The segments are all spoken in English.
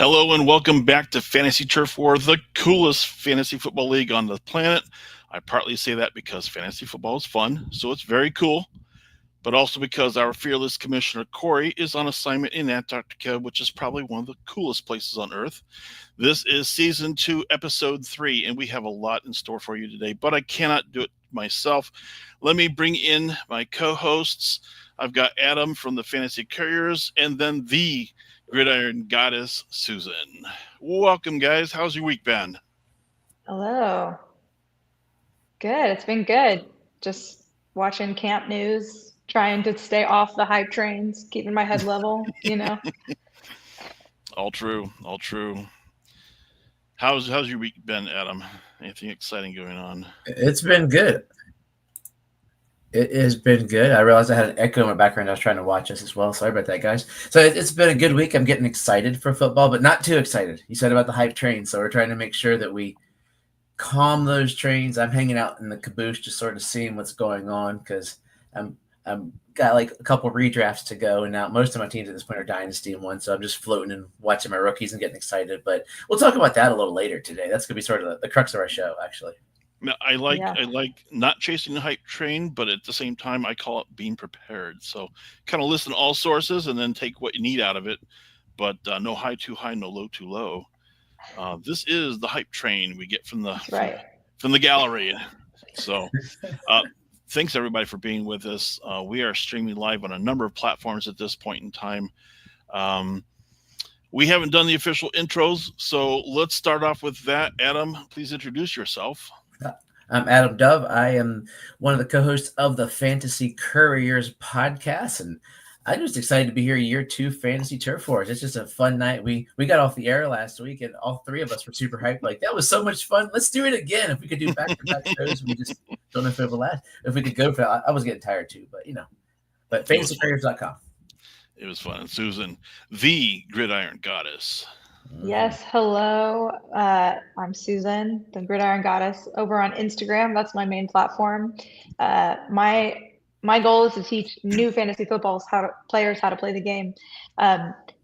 Hello and welcome back to Fantasy Turf War, the coolest fantasy football league on the planet. I partly say that because fantasy football is fun, so it's very cool, but also because our fearless commissioner Corey is on assignment in Antarctica, which is probably one of the coolest places on Earth. This is season 2, episode 3, and we have a lot in store for you today, but I cannot do it myself. Let me bring in my co-hosts. I've got Adam from the Fantasy Couriers, and then the Gridiron Goddess, Susan. Welcome, guys. How's your week been? Hello. Good. It's been good. Just watching camp news, trying to stay off the hype trains, keeping my head level. All true. All true. How's your week been, Adam? Anything exciting going on? It's been good. It has been good. I realized I had an echo in my background. I was trying to watch this as well. Sorry about that, guys. So it's been a good week. I'm getting excited for football, but not too excited. You said about the hype train, so we're trying to make sure that we calm those trains. I'm hanging out in the caboose, just sort of seeing what's going on because I'm got like a couple redrafts to go, and now most of my teams at this point are dynasty and one, so I'm just floating and watching my rookies and getting excited. But we'll talk about that a little later today. That's gonna be sort of the crux of our show, actually. I like Yeah. I like not chasing the hype train, but at the same time, I call it being prepared. So kind of listen to all sources and then take what you need out of it. But no high too high, no low too low. This is the hype train we get from the That's right. from the gallery. So uh, thanks everybody for being with us. We are streaming live on a number of platforms at this point in time. Um, we haven't done the official intros, so let's start off with that. Adam, please introduce yourself. I'm Adam Dove. I am one of the co-hosts of the Fantasy Couriers podcast, and I'm just excited to be here year 2 Fantasy Turf Wars. It's just a fun night. We got off the air last week, and all three of us were super hyped. Like, that was so much fun. Let's do it again. If we could do back-to-back shows, we just don't know if it will last. If we could go for that, I was getting tired too, but But fantasycouriers.com. It was fun. And Susan, the Gridiron Goddess. Yes. Hello. I'm Susan, the Gridiron Goddess, over on Instagram. That's my main platform. My goal is to teach new fantasy footballs players how to play the game,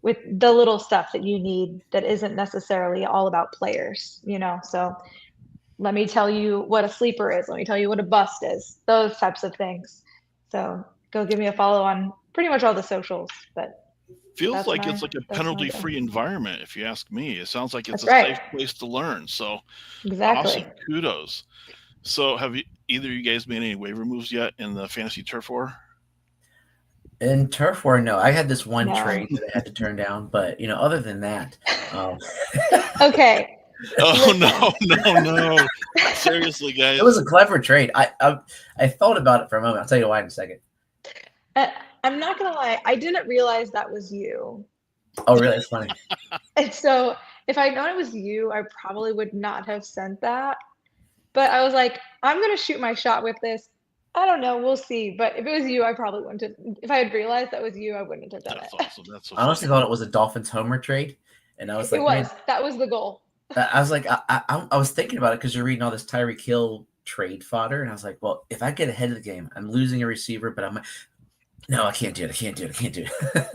with the little stuff that you need that isn't necessarily all about players. So let me tell you what a sleeper is. Let me tell you what a bust is. Those types of things. So go give me a follow on pretty much all the socials. But Feels that's like my it's like a that's my penalty-free goal. environment, if you ask me. It sounds like it's That's a safe right. place to learn. So awesome. Exactly. Kudos. So have either of you guys made any waiver moves yet in the fantasy turf war? In Turf War, no. I had this one No. trade that I had to turn down, but other than that, um, Okay. Oh Listen. no. Seriously, guys. it was a clever trade. I thought about it for a moment. I'll tell you why in a second. Uh, I'm not gonna lie. I didn't realize that was you. Oh, really? It's funny. And so if I'd known it was you, I probably would not have sent that. But I was like, I'm gonna shoot my shot with this. I don't know. We'll see. But if it was you, I probably wouldn't have. If I had realized that was you, I wouldn't have done That's it. awesome. That's so I honestly funny. thought it was a Dolphins homer trade, and I was It like, was. man, That was the goal. I was like, I was thinking about it because you're reading all this Tyreek Hill trade fodder, and I was like, well, if I get ahead of the game, I'm losing a receiver, but no, I can't do it. I can't do it.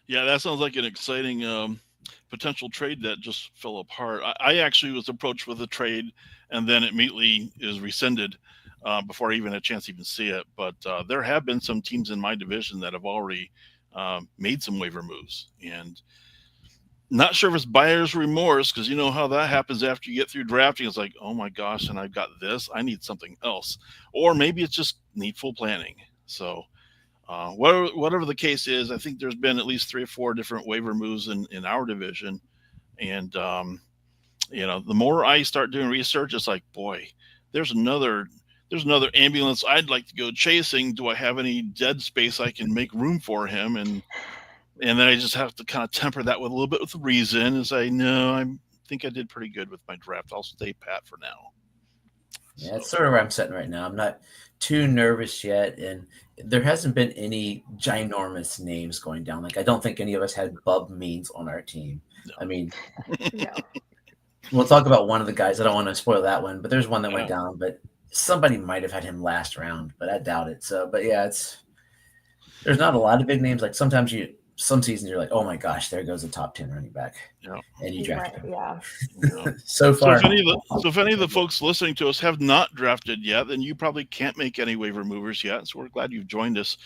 Yeah, that sounds like an exciting potential trade that just fell apart. I actually was approached with a trade, and then it immediately is rescinded before I even had a chance to even see it. But there have been some teams in my division that have already made some waiver moves, and not sure if it's buyer's remorse because you know how that happens after you get through drafting. It's like, oh my gosh, and I've got this. I need something else, or maybe it's just needful planning. So whatever the case is, I think there's been at least 3 or 4 different waiver moves in our division, and the more I start doing research, it's like, boy, there's another there's another ambulance I'd like to go chasing. Do I have any dead space I can make room for him? And then I just have to kind of temper that with a little bit with reason and say, no, I think I did pretty good with my draft. I'll stay pat for now. Yeah, it's sort of where I'm sitting right now. I'm not too nervous yet, and there hasn't been any ginormous names going down. Like, I don't think any of us had Bub Means on our team. No. I mean, No. we'll talk about one of the guys. I don't want to spoil that one, but there's one that went Yeah. down. But somebody might have had him last round, but I doubt it. So, but yeah, there's not a lot of big names. Like sometimes some seasons you're like, oh my gosh, there goes a top 10 running back. Yeah. And you draft him. Yeah. Yeah. So So far. if any of the folks listening to us have not drafted yet, then you probably can't make any waiver movers yet. So we're glad you've joined us.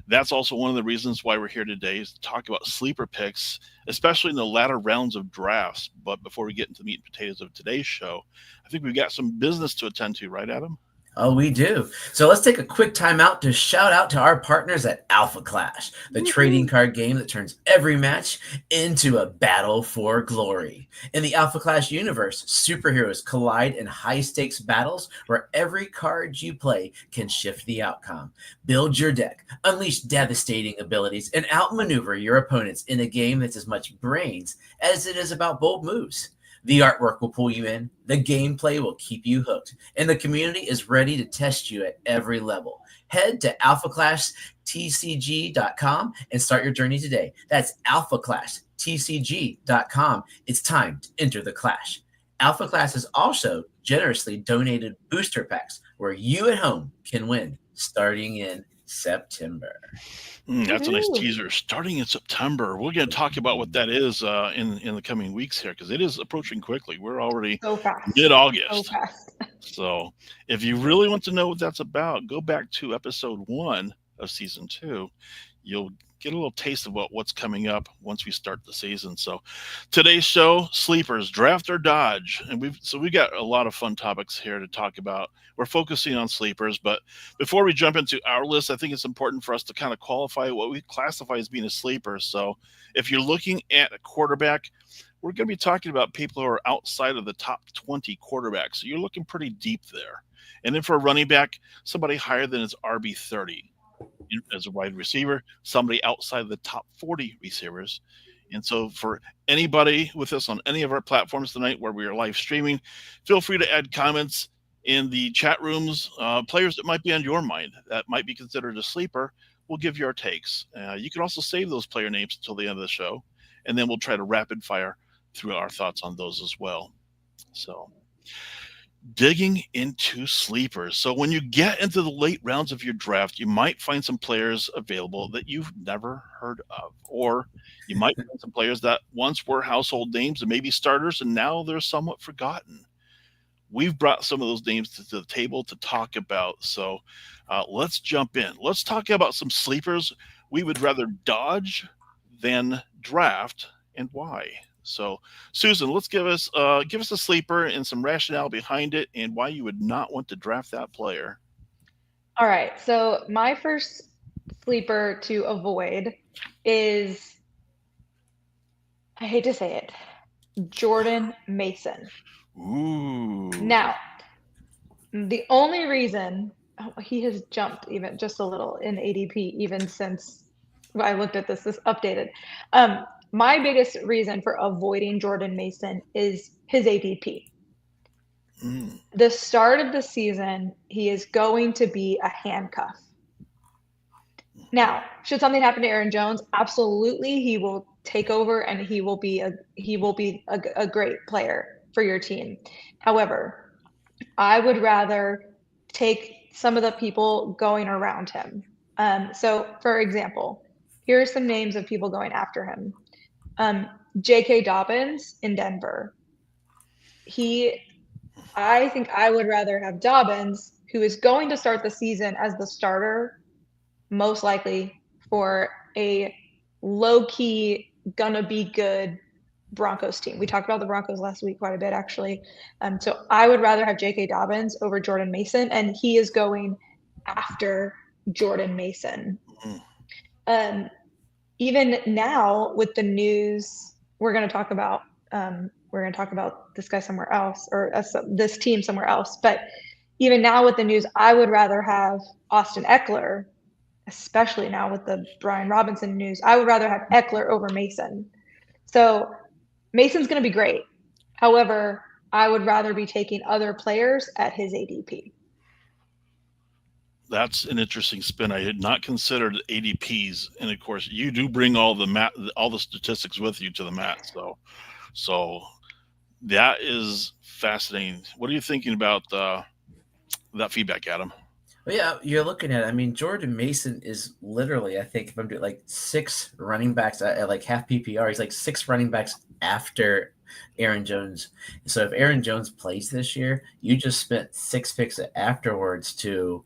That's also one of the reasons why we're here today, is to talk about sleeper picks, especially in the latter rounds of drafts. But before we get into the meat and potatoes of today's show, I think we've got some business to attend to, right, Adam? Oh, we do. So let's take a quick time out to shout out to our partners at Alpha Clash, the trading card game that turns every match into a battle for glory. In the Alpha Clash universe, superheroes collide in high-stakes battles where every card you play can shift the outcome. Build your deck, unleash devastating abilities, and outmaneuver your opponents in a game that's as much brains as it is about bold moves. The artwork will pull you in, the gameplay will keep you hooked, and the community is ready to test you at every level. Head to alphaclashtcg.com and start your journey today. That's alphaclashtcg.com. It's time to enter the clash. Alpha Clash has also generously donated booster packs where you at home can win starting in September. That's a nice teaser. Starting in September, we're going to talk about what that is in the coming weeks here, because it is approaching quickly. We're already So fast. mid-August. So fast. So if you really want to know what that's about, go back to episode 1 of season 2. You'll get a little taste of what's coming up once we start the season. So today's show, sleepers, draft or dodge. And we've got a lot of fun topics here to talk about. We're focusing on sleepers, but before we jump into our list, I think it's important for us to kind of qualify what we classify as being a sleeper. So if you're looking at a quarterback, we're going to be talking about people who are outside of the top 20 quarterbacks. So you're looking pretty deep there. And then for a running back, somebody higher than his RB30. As a wide receiver, somebody outside the top 40 receivers. And so for anybody with us on any of our platforms tonight where we are live streaming, feel free to add comments in the chat rooms. Players that might be on your mind that might be considered a sleeper, we'll give you our takes. You can also save those player names until the end of the show, and then we'll try to rapid fire through our thoughts on those as well. So digging into sleepers. So when you get into the late rounds of your draft, you might find some players available that you've never heard of, or you might find some players that once were household names and maybe starters, and now they're somewhat forgotten. We've brought some of those names to the table to talk about. So let's jump in. Let's talk about some sleepers we would rather dodge than draft, and why. So, Susan, let's give us a sleeper and some rationale behind it and why you would not want to draft that player. All right. So my first sleeper to avoid is, I hate to say it, Jordan Mason. Ooh. Now, the only reason he has jumped even just a little in ADP even since I looked at this updated. My biggest reason for avoiding Jordan Mason is his ADP. The start of the season, he is going to be a handcuff. Now, should something happen to Aaron Jones, absolutely, he will take over and he will be a great player for your team. However, I would rather take some of the people going around him. So, for example, here are some names of people going after him. J.K. Dobbins in Denver. I think I would rather have Dobbins, who is going to start the season as the starter, most likely for a low-key, gonna be good Broncos team. We talked about the Broncos last week quite a bit, actually. So I would rather have J.K. Dobbins over Jordan Mason, and he is going after Jordan Mason. Even now with the news, we're going to talk about this guy somewhere else, or this team somewhere else. But even now with the news, I would rather have Austin Eckler, especially now with the Brian Robinson news. I would rather have Eckler over Mason. So Mason's going to be great. However, I would rather be taking other players at his ADP. That's an interesting spin. I had not considered ADPs, and of course, you do bring all the statistics with you to the mat. So that is fascinating. What are you thinking about that feedback, Adam? Well, yeah, you're looking at. I mean, Jordan Mason is literally, I think, if I'm doing like 6 running backs at like half PPR, he's like 6 running backs after Aaron Jones. So if Aaron Jones plays this year, you just spent 6 picks afterwards to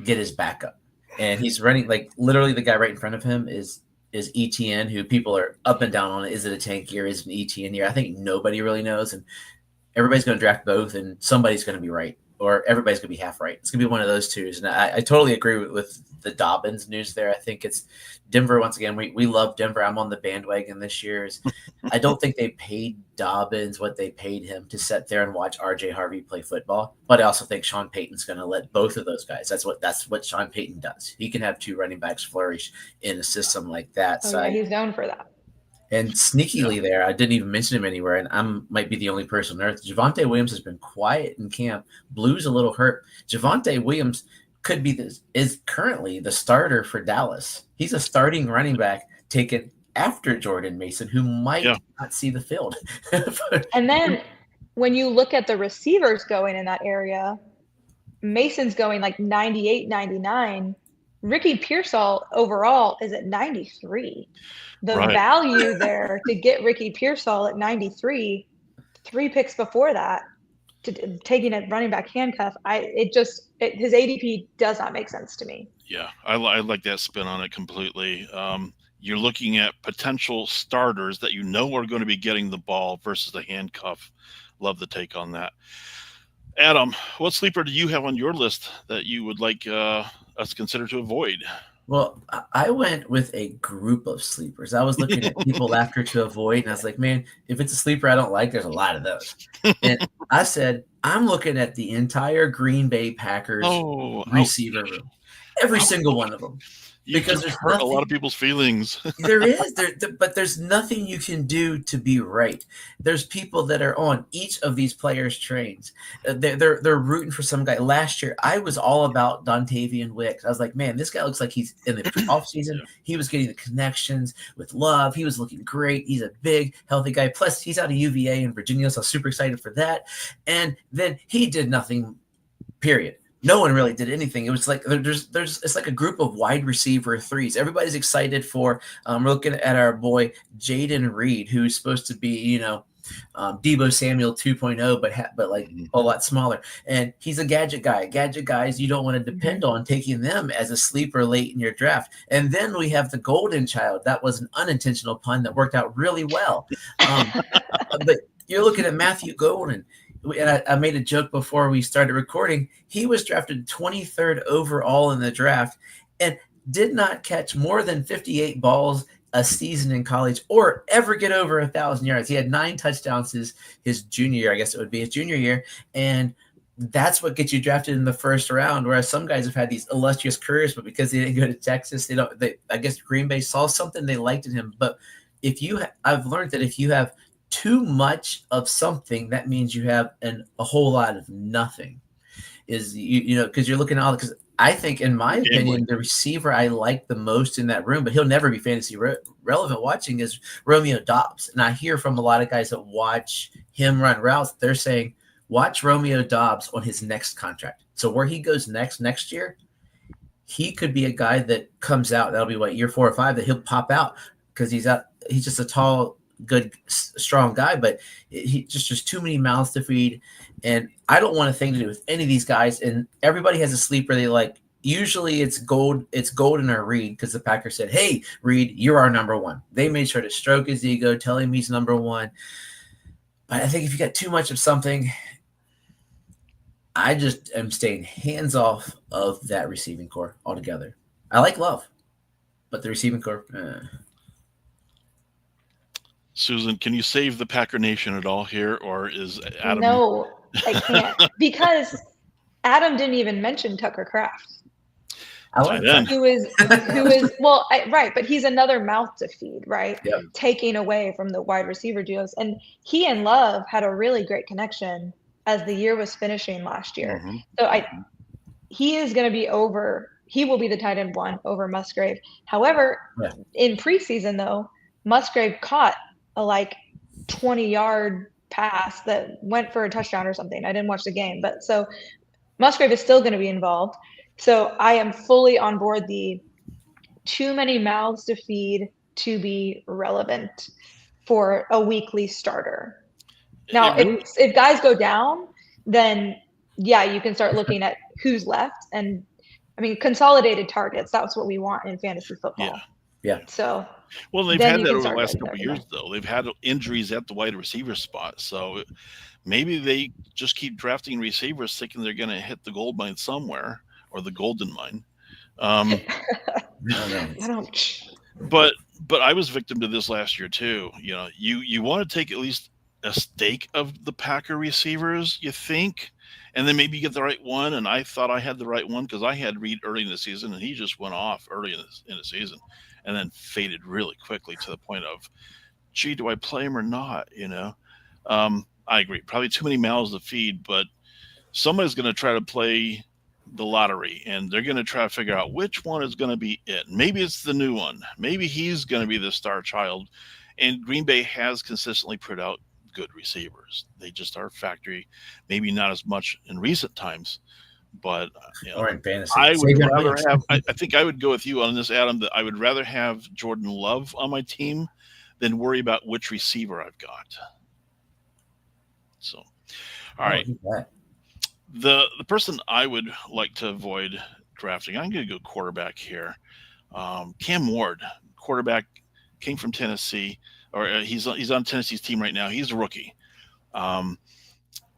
get his backup, and he's running like literally the guy right in front of him is ETN, who people are up and down on. Is it a tank year? Is it an ETN year? I think nobody really knows, and everybody's going to draft both, and somebody's going to be right, or everybody's going to be half right. It's going to be one of those twos. And I totally agree with the Dobbins news there. I think it's Denver once again. We love Denver. I'm on the bandwagon this year. I don't think they paid Dobbins what they paid him to sit there and watch RJ Harvey play football. But I also think Sean Payton's going to let both of those guys. That's what Sean Payton does. He can have 2 running backs flourish in a system like that. Oh, So yeah, he's known for that. and sneakily there, I didn't even mention him anywhere, and I might be the only person on earth. Javonte Williams has been quiet in camp. Blue's a little hurt. Javonte Williams could be is currently the starter for Dallas. He's a starting running back taken after Jordan Mason, who might not see the field. And then when you look at the receivers going in that area, Mason's going like 98, 99. Ricky Pearsall overall is at 93. The value there to get Ricky Pearsall at 93, 3 picks before that, to taking a running back handcuff, his ADP does not make sense to me. Yeah, I like that spin on it completely. You're looking at potential starters that you know are going to be getting the ball versus the handcuff. Love the take on that. Adam, what sleeper do you have on your list that you would like us to consider to avoid? Well, I went with a group of sleepers. I was looking at people after to avoid, and I was like, man, if it's a sleeper I don't like, there's a lot of those. And I said, I'm looking at the entire Green Bay Packers receiver room, every single one of them. Because there's hurt a lot of people's feelings. But there's nothing you can do to be right. There's people that are on each of these players' trains. They're rooting for some guy. Last year, I was all about Dontavian Wicks. I was like, man, this guy looks like he's in the offseason. He was getting the connections with Love. He was looking great. He's a big, healthy guy. Plus, he's out of UVA in Virginia, so I was super excited for that. And then he did nothing, period. No one really did anything. It was like it's like a group of wide receiver threes. Everybody's excited for. We're looking at our boy Jaden Reed, who's supposed to be, Deebo Samuel 2.0, but like a lot smaller. And he's a gadget guy. Gadget guys you don't want to depend on taking them as a sleeper late in your draft. And then we have the golden child. That was an unintentional pun that worked out really well. But you're looking at Matthew Golden. And I made a joke before we started recording. He was drafted 23rd overall in the draft and did not catch more than 58 balls a season in college or ever get over 1,000 yards. He had 9 touchdowns his junior year. I guess it would be his junior year. And that's what gets you drafted in the first round, whereas some guys have had these illustrious careers, but because they didn't go to Texas, I guess Green Bay saw something they liked in him. But I've learned that if you have too much of something, that means you have a whole lot of nothing. Because you're looking at all. Because I think, in my opinion, the receiver I like the most in that room, but he'll never be fantasy relevant watching, is Romeo Doubs. And I hear from a lot of guys that watch him run routes, they're saying, watch Romeo Doubs on his next contract. So where he goes next year, he could be a guy that comes out. That'll be year 4 or 5 that he'll pop out because he's just a tall, good, strong guy, but he just too many mouths to feed. And I don't want a thing to do with any of these guys. And everybody has a sleeper they like. Usually it's Golden or Reed, because the Packers said, hey, Reed, you're our number one. They made sure to stroke his ego, tell him he's number one. But I think if you got too much of something, I just am staying hands off of that receiving core altogether. I like Love, but the receiving core, Susan, can you save the Packer Nation at all here, or is Adam? No, I can't, because Adam didn't even mention Tucker Kraft. I like that. Who is well, right, but he's another mouth to feed, right? Yep. Taking away from the wide receiver duos, and he and Love had a really great connection as the year was finishing last year. Mm-hmm. So he is going to be over. He will be the tight end 1 over Musgrave. However, in preseason though, Musgrave caught a 20-yard pass that went for a touchdown or something. I didn't watch the game, but so Musgrave is still going to be involved. So I am fully on board the too many mouths to feed to be relevant for a weekly starter. Now, It really, if guys go down, then yeah, you can start looking at who's left. And I mean, consolidated targets, that's what we want in fantasy yeah. football. Yeah. So Well, they've then had you that can over the start last getting couple there of from years, there. though. They've had injuries at the wide receiver spot, so maybe they just keep drafting receivers, thinking they're going to hit the gold mine somewhere or the golden mine. Um, I don't know. I don't. but I was victim to this last year too. You know, you want to take at least a stake of the Packer receivers, you think, and then maybe you get the right one. And I thought I had the right one because I had Reed early in the season, and he just went off early in the season, and then faded really quickly to the point of, gee, do I play him or not? You know, I agree. Probably too many mouths to feed, but somebody's going to try to play the lottery and they're going to try to figure out which one is going to be it. Maybe it's the new one. Maybe he's going to be the star child. And Green Bay has consistently put out good receivers. They just are factory, maybe not as much in recent times, but Or in fantasy. I would Savion rather Williams. have, I think I would go with you on this, Adam, that I would rather have Jordan Love on my team than worry about which receiver I've got. So, all right. That. The person I would like to avoid drafting, I'm going to go quarterback here. Cam Ward, quarterback, came from Tennessee, or he's on Tennessee's team right now. He's a rookie. Um,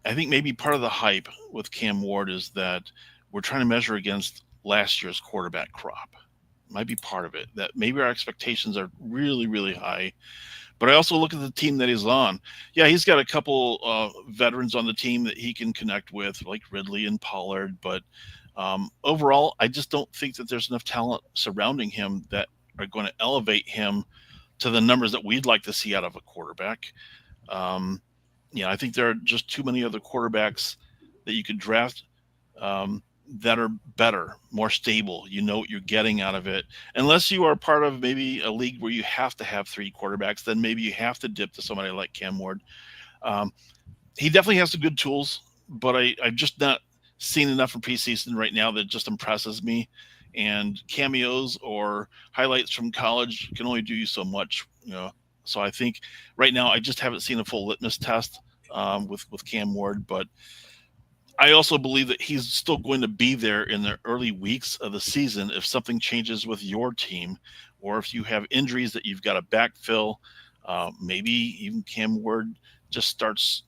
I think maybe part of the hype with Cam Ward is that we're trying to measure against last year's quarterback crop. Might be part of it, that maybe our expectations are really, really high. But I also look at the team that he's on. Yeah, he's got a couple veterans on the team that he can connect with, like Ridley and Pollard. But overall, I just don't think that there's enough talent surrounding him that are going to elevate him to the numbers that we'd like to see out of a quarterback. I think there are just too many other quarterbacks that you could draft that are better, more stable. You know what you're getting out of it. Unless you are part of maybe a league where you have to have three quarterbacks, then maybe you have to dip to somebody like Cam Ward. He definitely has some good tools, but I've just not seen enough in preseason right now that just impresses me. And cameos or highlights from college can only do you so much, So I think right now I just haven't seen a full litmus test with Cam Ward, but I also believe that he's still going to be there in the early weeks of the season if something changes with your team, or if you have injuries that you've got to backfill. Maybe even Cam Ward just starts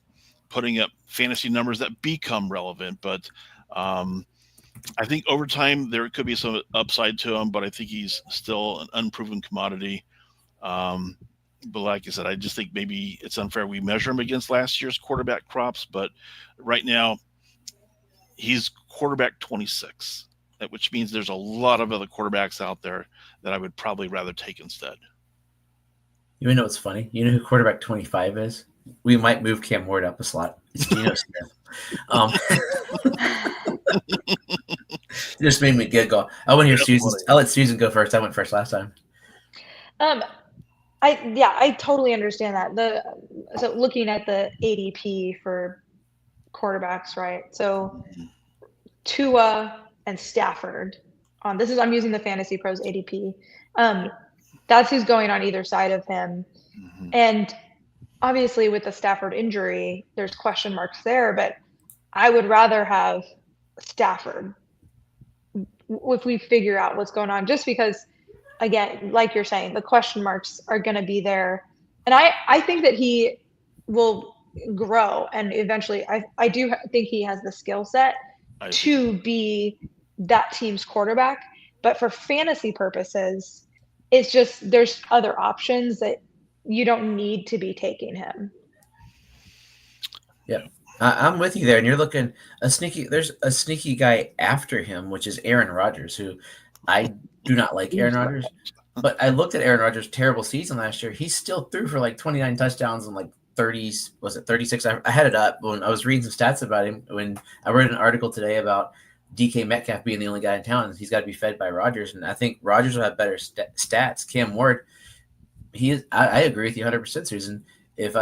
putting up fantasy numbers that become relevant. But I think over time there could be some upside to him, but I think he's still an unproven commodity. But like I said, I just think maybe it's unfair we measure him against last year's quarterback crops. But right now, he's quarterback 26, which means there's a lot of other quarterbacks out there that I would probably rather take instead. You know what's funny? You know who quarterback 25 is? We might move Cam Ward up a slot. It's Geno Smith. Just made me giggle. I want to hear Susan. I'll let Susan go first. I went first last time. I totally understand that. So looking at the ADP for quarterbacks, right? So Tua and Stafford. I'm using the Fantasy Pros ADP. That's who's going on either side of him. Mm-hmm. And obviously with the Stafford injury, there's question marks there, but I would rather have Stafford if we figure out what's going on, just because, again, like you're saying, the question marks are going to be there. And I think that he will grow, and eventually I do think he has the skill set to be that team's quarterback. But for fantasy purposes, it's just there's other options that you don't need to be taking him. Yeah, I'm with you there. And you're looking there's a sneaky guy after him, which is Aaron Rodgers, who I do not like Aaron Rodgers. But I looked at Aaron Rodgers' terrible season last year. He still threw for like 29 touchdowns and like 30s, was it 36? I had it up when I was reading some stats about him. When I read an article today about DK Metcalf being the only guy in town, he's got to be fed by Rodgers. And I think Rodgers will have better stats. Cam Ward, he is. I agree with you 100%, Susan. If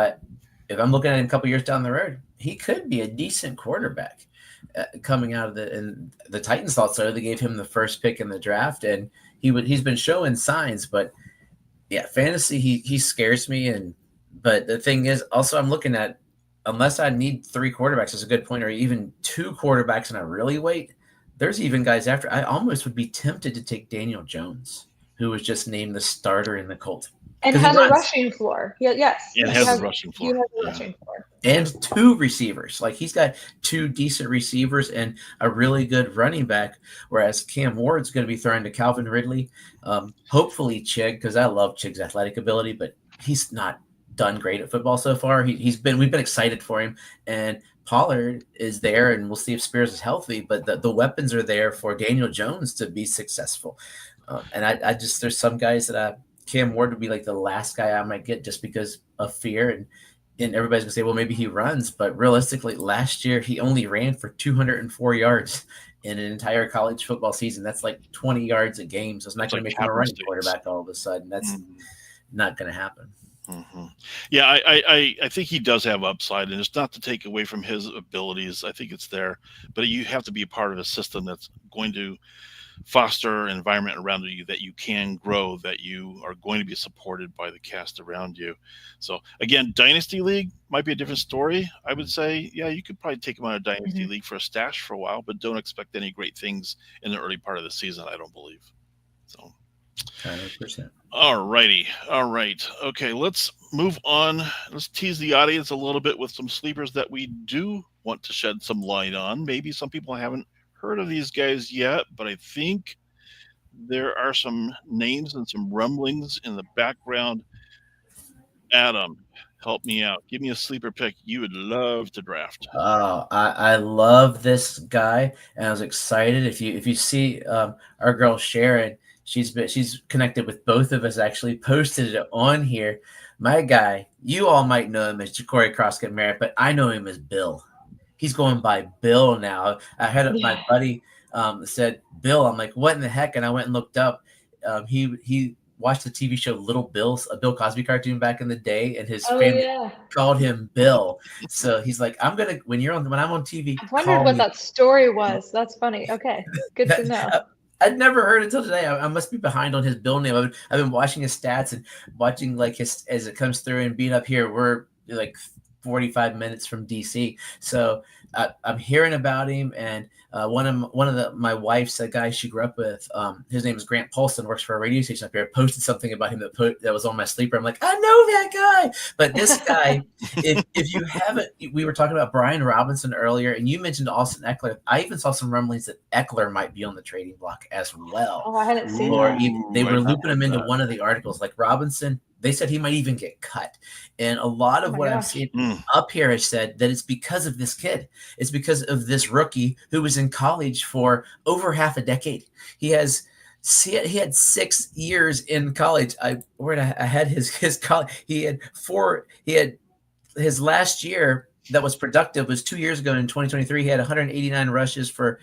if I'm looking at him a couple years down the road, he could be a decent quarterback coming out of the Titans thought so. They gave him the first pick in the draft, and he's been showing signs, but yeah, fantasy, he scares me. But the thing is, also I'm looking at, unless I need 3 quarterbacks, is a good point, or even 2 quarterbacks, and I really wait. There's even guys after. I almost would be tempted to take Daniel Jones, who was just named the starter in the Colts. And has a rushing floor. Yes. And has a rushing floor. He has a rushing floor. And 2 receivers. Like, he's got 2 decent receivers and a really good running back, whereas Cam Ward's going to be throwing to Calvin Ridley. Hopefully Chig, because I love Chig's athletic ability, but he's not done great at football so far. We've been excited for him, and Pollard is there, and we'll see if Spears is healthy, but the weapons are there for Daniel Jones to be successful. And I just, there's some guys that Cam Ward would be like the last guy I might get just because of fear, and everybody's gonna say, well, maybe he runs, but realistically, last year he only ran for 204 yards in an entire college football season. That's like 20 yards a game, so it's not going to make him a running quarterback all of a sudden. That's not going to happen. Mm-hmm. Yeah, I think he does have upside, and it's not to take away from his abilities. I think it's there, but you have to be a part of a system that's going to foster an environment around you that you can grow, that you are going to be supported by the cast around you. So again, Dynasty League might be a different story. I would say, yeah, you could probably take him out of Dynasty League for a stash for a while, but don't expect any great things in the early part of the season, I don't believe. So 100%. All righty. All right. Okay, let's move on. Let's tease the audience a little bit with some sleepers that we do want to shed some light on. Maybe some people haven't heard of these guys yet, but I think there are some names and some rumblings in the background. Adam, help me out. Give me a sleeper pick you would love to draft. Oh, I love this guy, and I was excited. If you see our girl Sharon, she's connected with both of us. Actually, posted it on here. My guy, you all might know him as Ja'Cory Croskett-Merritt, but I know him as Bill. He's going by Bill now. I had my buddy said Bill. I'm like, what in the heck? And I went and looked up. He watched the TV show Little Bill, a Bill Cosby cartoon back in the day, and his family called him Bill. So he's like, when I'm on TV. I wondered what that story was. That's funny. Okay, good to know. I'd never heard until today. I must be behind on his Bill name. I've been watching his stats and watching like his as it comes through, and being up here, we're like 45 minutes from DC. So I'm hearing about him, and one of my wife's a guy she grew up with. His name is Grant Paulson, works for a radio station up here. Posted something about him that was on my sleeper. I'm like, I know that guy. But this guy, if you haven't, we were talking about Brian Robinson earlier, and you mentioned Austin Eckler. I even saw some rumblings that Eckler might be on the trading block as well. Oh, I hadn't seen that. They were looping him into one of the articles, like Robinson. They said he might even get cut. And a lot of what I've seen up here has said that it's because of this kid. It's because of this rookie who was in college for over half a decade. He had 6 years in college. I had his college. He had his last year that was productive was 2 years ago in 2023. He had 189 rushes for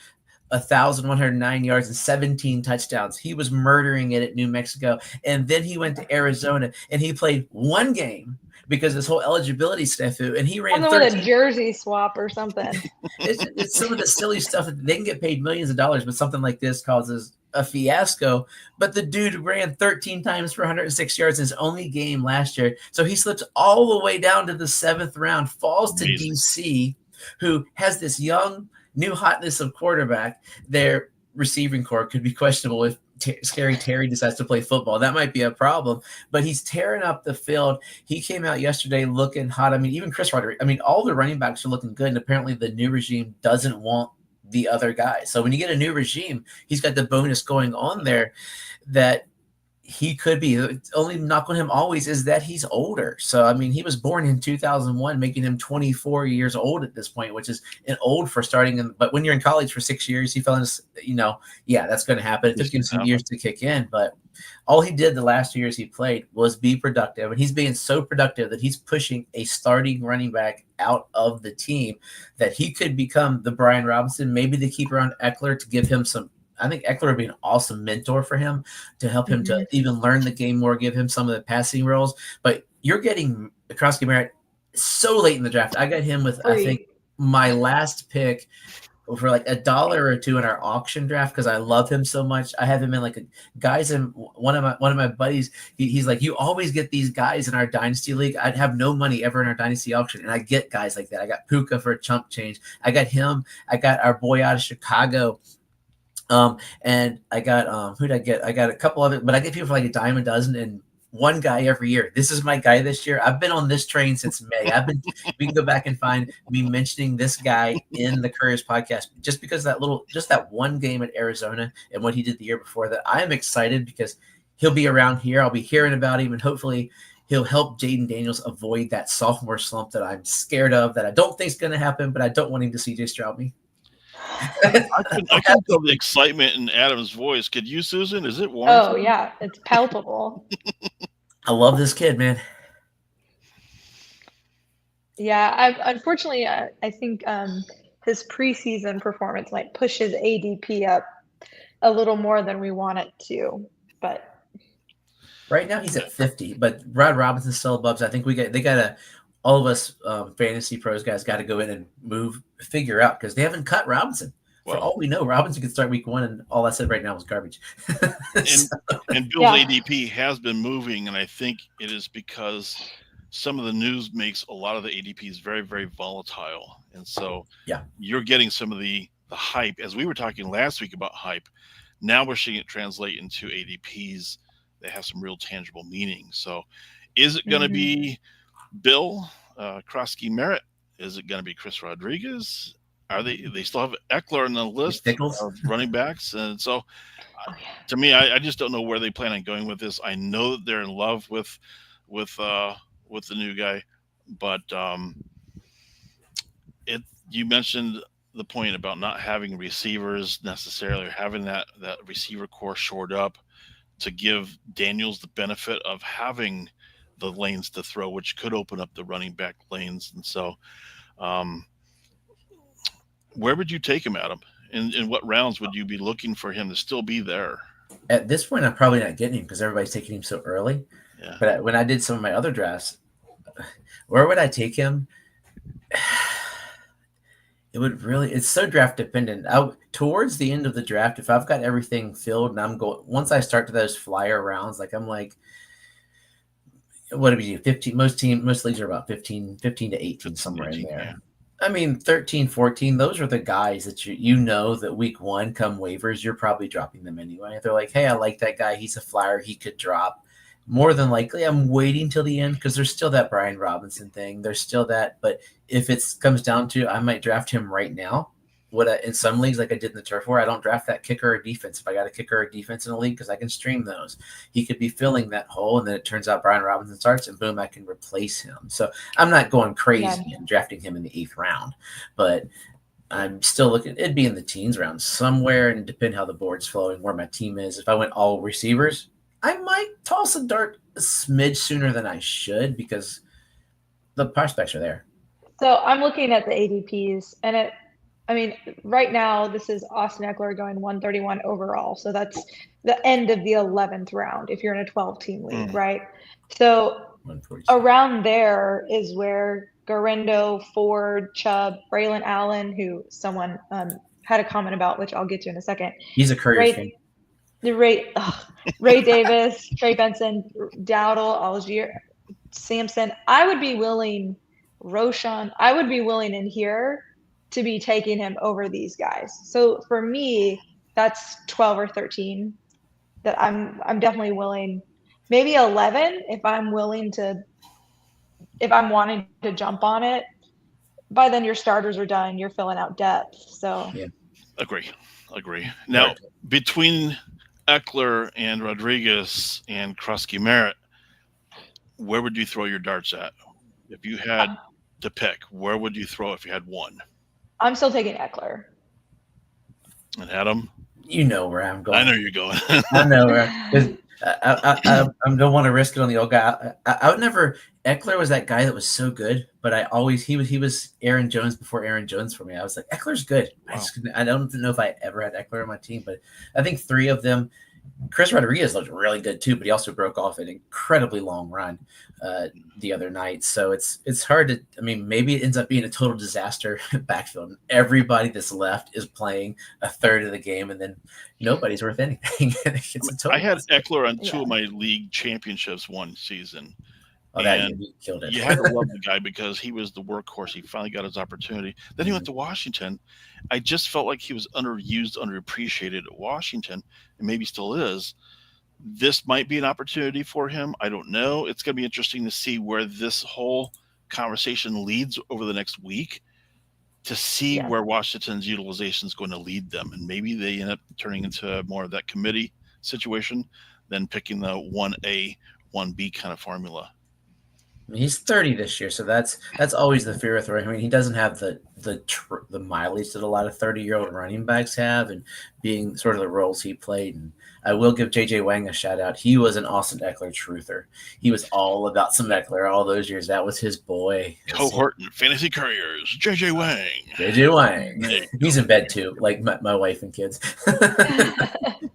1,109 yards and 17 touchdowns. He was murdering it at New Mexico. And then he went to Arizona and he played one game because this whole eligibility snafu, and he ran with a jersey swap or something. It's some of the silly stuff that they can get paid millions of dollars, but something like this causes a fiasco. But the dude ran 13 times for 106 yards in his only game last year. So he slips all the way down to the 7th round, falls to DC, who has this young new hotness of quarterback. Their receiving core could be questionable if Scary Terry decides to play football. That might be a problem, but he's tearing up the field. He came out yesterday looking hot. I mean, even Chris Roderick, all the running backs are looking good, and apparently the new regime doesn't want the other guys. So when you get a new regime, he's got the bonus going on there that he could be. The only knock on him always is that he's older. So, I mean, he was born in 2001, making him 24 years old at this point, which is an old for starting. But when you're in college for 6 years, he fell into, that's going to happen. It took him some years to kick in. But all he did the last 2 years he played was be productive. And he's being so productive that he's pushing a starting running back out of the team that he could become the Brian Robinson, maybe the keep around Eckler to give him some. I think Eckler would be an awesome mentor for him to help him to even learn the game more, give him some of the passing roles. But you're getting Croskett-Merritt so late in the draft. I got him with, I Free. think, my last pick for like $1 or $2 in our auction draft because I love him so much. I have him in like guys, and one of my buddies, he's like, you always get these guys in our dynasty league. I'd have no money ever in our dynasty auction, and I get guys like that. I got Puka for a chump change. I got him. I got our boy out of Chicago. And I got who'd I get? I got a couple of it, but I get people for like a dime a dozen, and one guy every year. This is my guy this year. I've been on this train since May. We can go back and find me mentioning this guy in the Couriers podcast just because that one game at Arizona and what he did the year before that. I am excited because he'll be around here. I'll be hearing about him, and hopefully he'll help Jaden Daniels avoid that sophomore slump that I'm scared of, that I don't think is going to happen, but I don't want him to CJ Stroud me. I can feel the excitement in Adam's voice. Could you, Susan? Is it warm? Oh yeah, it's palpable. I love this kid, man. Yeah, unfortunately, I think his preseason performance might push his ADP up a little more than we want it to. But right now he's at 50, but Brad Robinson's still above. So I think all of us fantasy pros guys got to go in and figure out because they haven't cut Robinson. For all we know, Robinson could start week 1, and all I said right now was garbage. And Bill's ADP has been moving, and I think it is because some of the news makes a lot of the ADPs very, very volatile. And so you're getting some of the hype. As we were talking last week about hype, now we're seeing it translate into ADPs that have some real tangible meaning. So is it going to be Bill Krosky Merritt? Is it going to be Chris Rodriguez? Are they still have Eckler on the list of running backs? And so to me, I just don't know where they plan on going with this. I know that they're in love with the new guy, but you mentioned the point about not having receivers necessarily, or having that receiver core shored up to give Daniels the benefit of having the lanes to throw, which could open up the running back lanes. And so where would you take him, Adam? In what rounds would you be looking for him to still be there? At this point, I'm probably not getting him because everybody's taking him so early. Yeah. But when I did some of my other drafts, where would I take him? It's so draft dependent. Towards the end of the draft, if I've got everything filled and once I start to those flyer rounds, what do we do? 15, most leagues are about 15 to 18, somewhere in there. Yeah. I mean, 13, 14, those are the guys that you know that week 1 come waivers, you're probably dropping them anyway. They're like, hey, I like that guy. He's a flyer. He could drop. More than likely, I'm waiting till the end because there's still that Brian Robinson thing. There's still that. But if it comes down to, I might draft him right now. In some leagues, like I did in the Turf War, I don't draft that kicker or defense. If I got a kicker or defense in a league, because I can stream those, he could be filling that hole, and then it turns out Brian Robinson starts, and boom, I can replace him. So I'm not going crazy and drafting him in the 8th round, but I'm still looking. It'd be in the teens round somewhere, and depend how the board's flowing, where my team is. If I went all receivers, I might toss a dart a smidge sooner than I should because the prospects are there. So I'm looking at the ADPs, and right now this is Austin Eckler going 131 overall. So that's the end of the 11th round if you're in a 12-team league, right? So around there is where Garendo, Ford, Chubb, Braylon Allen, who someone had a comment about, which I'll get to in a second. He's a Courier fan. Ray Davis, Trey Benson, Dowdle, Algier, Sampson. I would be willing, Roshan, I would be willing in here to be taking him over these guys. So for me, that's 12 or 13 that I'm definitely willing. Maybe 11 if I'm wanting to jump on it. By then your starters are done. You're filling out depth. So yeah. Agree. Now, between Eckler and Rodriguez and Krosky Merritt, where would you throw your darts at? If you had to pick, where would you throw if you had one? I'm still taking Eckler. And Adam? You know where I'm going. I know you're going. I know where I don't want to risk it on the old guy. I would never. Eckler was that guy that was so good, but he was Aaron Jones before Aaron Jones for me. I was like, Eckler's good. Wow. I don't know if I ever had Eckler on my team, but I think 3 of them Chris Rodriguez looked really good too, but he also broke off an incredibly long run the other night. So it's hard to. I mean, maybe it ends up being a total disaster backfield. Everybody that's left is playing a third of the game, and then nobody's worth anything. I had Eckler on 2 of my league championships one season. Oh, that you killed it. You had to love the guy because he was the workhorse. He finally got his opportunity. Then he went to Washington. I just felt like he was underused, underappreciated at Washington, and maybe still is. This might be an opportunity for him. I don't know. It's going to be interesting to see where this whole conversation leads over the next week to see where Washington's utilization is going to lead them. And maybe they end up turning into more of that committee situation than picking the 1A, 1B kind of formula. He's 30 this year, so that's always the fear with him. I mean, he doesn't have the mileage that a lot of 30-year-old running backs have, and being sort of the roles he played. And I will give J.J. Wang a shout out. He was an Austin Eckler truther. He was all about some Eckler all those years. That was his boy. Cohort and Fantasy Couriers, J.J. Wang. J.J. Wang. He's in bed too, like my wife and kids.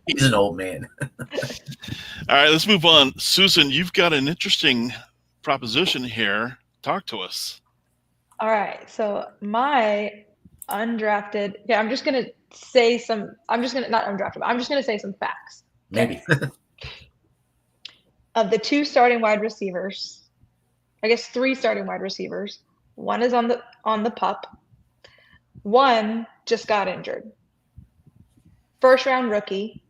He's an old man. All right, let's move on. Susan, you've got an interesting proposition here. Talk to us. All right. So my undrafted, I'm just going to say some, not undrafted, but I'm just going to say some facts. Okay? Maybe. Of the 2 starting wide receivers, I guess 3 starting wide receivers, one is on the pup. One just got injured. First round rookie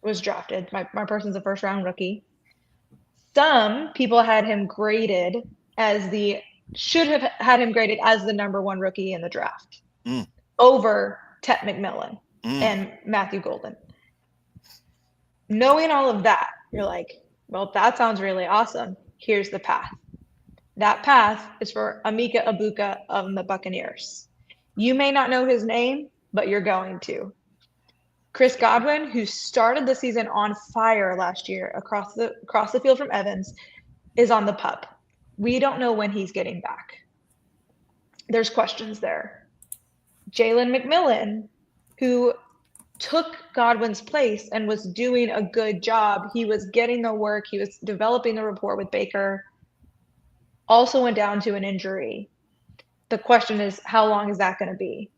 was drafted. My person's a first round rookie. Some people had him graded should have had him graded as the number 1 rookie in the draft over Tet McMillan and Matthew Golden. Knowing all of that, you're like, well, that sounds really awesome. Here's the path. That path is for Emeka Egbuka of the Buccaneers. You may not know his name, but you're going to. Chris Godwin, who started the season on fire last year across the field from Evans, is on the pup. We don't know when he's getting back. There's questions there. Jalen McMillan, who took Godwin's place and was doing a good job. He was getting the work. He was developing the rapport with Baker. Also went down to an injury. The question is, how long is that going to be?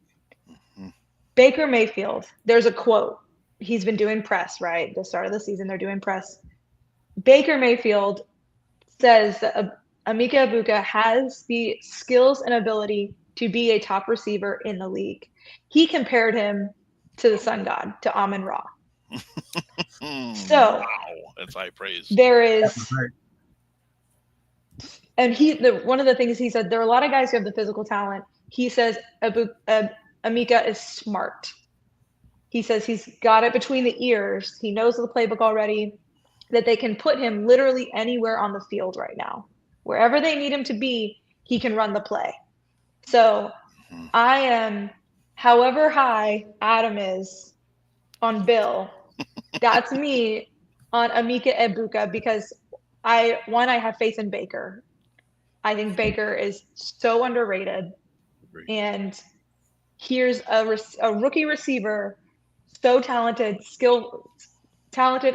Baker Mayfield, there's a quote. He's been doing press, right? The start of the season, they're doing press. Baker Mayfield says that Emeka Egbuka has the skills and ability to be a top receiver in the league. He compared him to the sun god, to Amon-Ra. So, wow, that's high praise. There is, and one of the things he said, there are a lot of guys who have the physical talent. He says Emeka is smart. He says he's got it between the ears. He knows the playbook already, that they can put him literally anywhere on the field right now. Wherever they need him to be, he can run the play. So I am, however high Adam is on Bill, that's me on Emeka Egbuka, because I have faith in Baker. I think Baker is so underrated. And here's a rookie receiver, so talented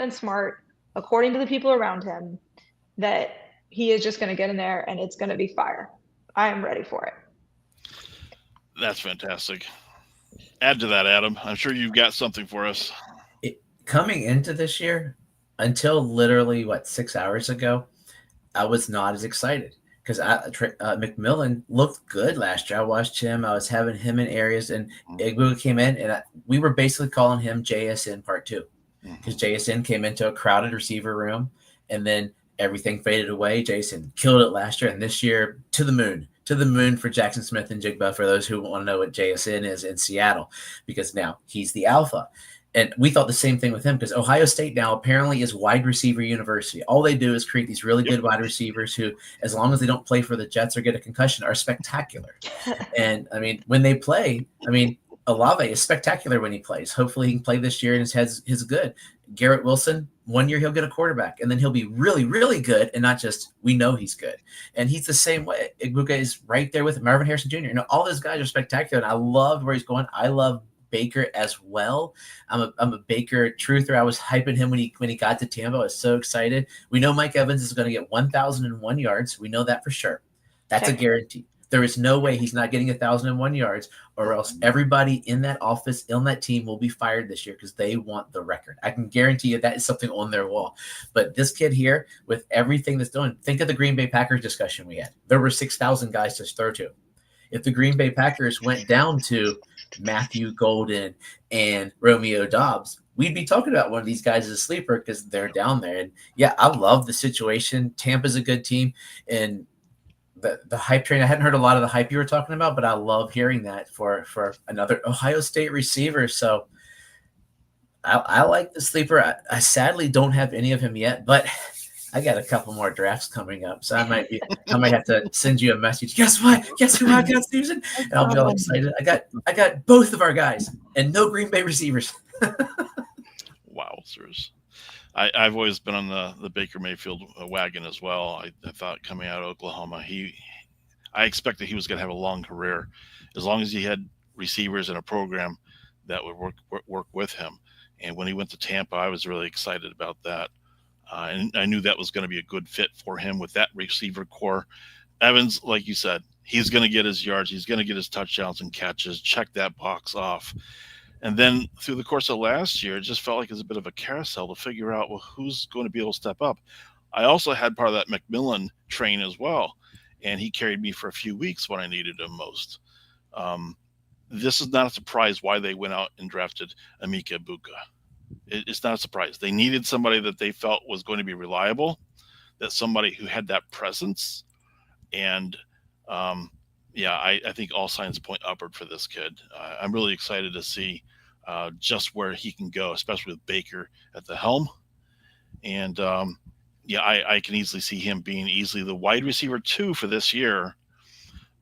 and smart, according to the people around him, that he is just going to get in there and it's going to be fire. I am ready for it. That's fantastic. Add to that, Adam. I'm sure you've got something for us. Coming into this year, until literally 6 hours ago, I was not as excited because McMillan looked good last year. I watched him. I was having him in areas, and Egbuka came in, and we were basically calling him JSN Part 2 because JSN came into a crowded receiver room, and then everything faded away. Jason killed it last year, and this year to the moon for Jackson Smith and Jigba, for those who want to know what JSN is in Seattle, because now he's the alpha. And we thought the same thing with him, because Ohio State now apparently is wide receiver university. All they do is create these really good wide receivers who, as long as they don't play for the Jets or get a concussion, are spectacular. And, I mean, when they play, Olave is spectacular when he plays. Hopefully he can play this year and his head's good. Garrett Wilson, 1 year he'll get a quarterback, and then he'll be really, really good, and not just we know he's good. And he's the same way. Egbuka is right there with Marvin Harrison Jr. All those guys are spectacular, and I love where he's going. I love Baker as well. I'm a Baker truther. I was hyping him when he got to Tampa. I was so excited. We know Mike Evans is going to get 1,001 yards. We know that for sure. That's a guarantee. There is no way he's not getting 1,001 yards, or else everybody in that office, in that team, will be fired this year because they want the record. I can guarantee you that is something on their wall. But this kid here, with everything that's doing, think of the Green Bay Packers discussion we had. There were 6,000 guys to throw to. If the Green Bay Packers went down to Matthew Golden and Romeo Doubs, we'd be talking about one of these guys as a sleeper because they're down there. And yeah, I love the situation. Tampa's a good team, and the hype train. I hadn't heard a lot of the hype you were talking about, but I love hearing that for another Ohio State receiver. So I like the sleeper. I sadly don't have any of him yet, but I got a couple more drafts coming up, so I might have to send you a message. Guess what? Guess who I got, Susan? And I'll be all excited. I got both of our guys and no Green Bay receivers. Wowzers. I've always been on the Baker Mayfield wagon as well. I thought coming out of Oklahoma, I expected he was going to have a long career, as long as he had receivers in a program that would work with him. And when he went to Tampa, I was really excited about that. And I knew that was going to be a good fit for him with that receiver core. Evans, like you said, he's going to get his yards. He's going to get his touchdowns and catches. Check that box off. And then through the course of last year, it just felt like it was a bit of a carousel to figure out, well, who's going to be able to step up. I also had part of that McMillan train as well, and he carried me for a few weeks when I needed him most. This is not a surprise why they went out and drafted Emeka Egbuka. It's not a surprise. They needed somebody that they felt was going to be reliable, that somebody who had that presence. And I think all signs point upward for this kid. I'm really excited to see just where he can go, especially with Baker at the helm. And I can easily see him being easily the wide receiver 2 for this year.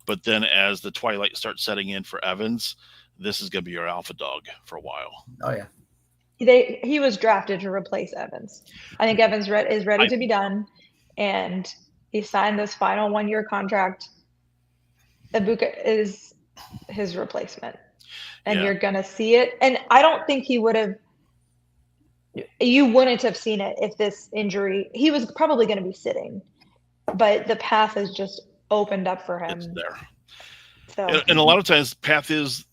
But then as the twilight starts setting in for Evans, this is going to be your alpha dog for a while. Oh, yeah. He was drafted to replace Evans. I think Evans is ready to be done, and he signed this final 1-year contract. Egbuka is his replacement, and you're going to see it. And I don't think you wouldn't have seen it if this injury, he was probably going to be sitting, but the path has just opened up for him. It's there. So, and a lot of times path is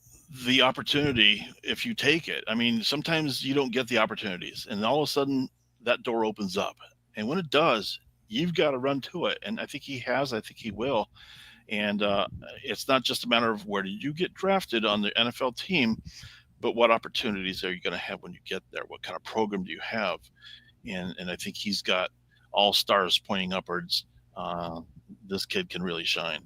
the opportunity if you take it. I mean, sometimes you don't get the opportunities, and all of a sudden that door opens up. And when it does, you've got to run to it. And I think he has. I think he will. And it's not just a matter of where did you get drafted on the NFL team, but what opportunities are you going to have when you get there? What kind of program do you have? And I think he's got all stars pointing upwards. This kid can really shine.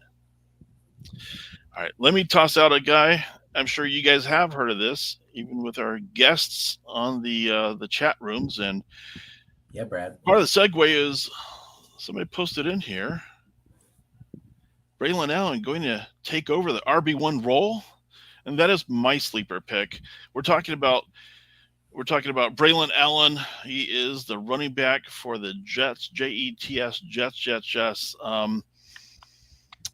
All right, let me toss out a guy. I'm sure you guys have heard of this, even with our guests on the chat rooms. And yeah, Brad. Part of the segue is somebody posted in here. Braylon Allen going to take over the RB1 role, and that is my sleeper pick. We're talking about Braylon Allen. He is the running back for the Jets, Jets, Jets.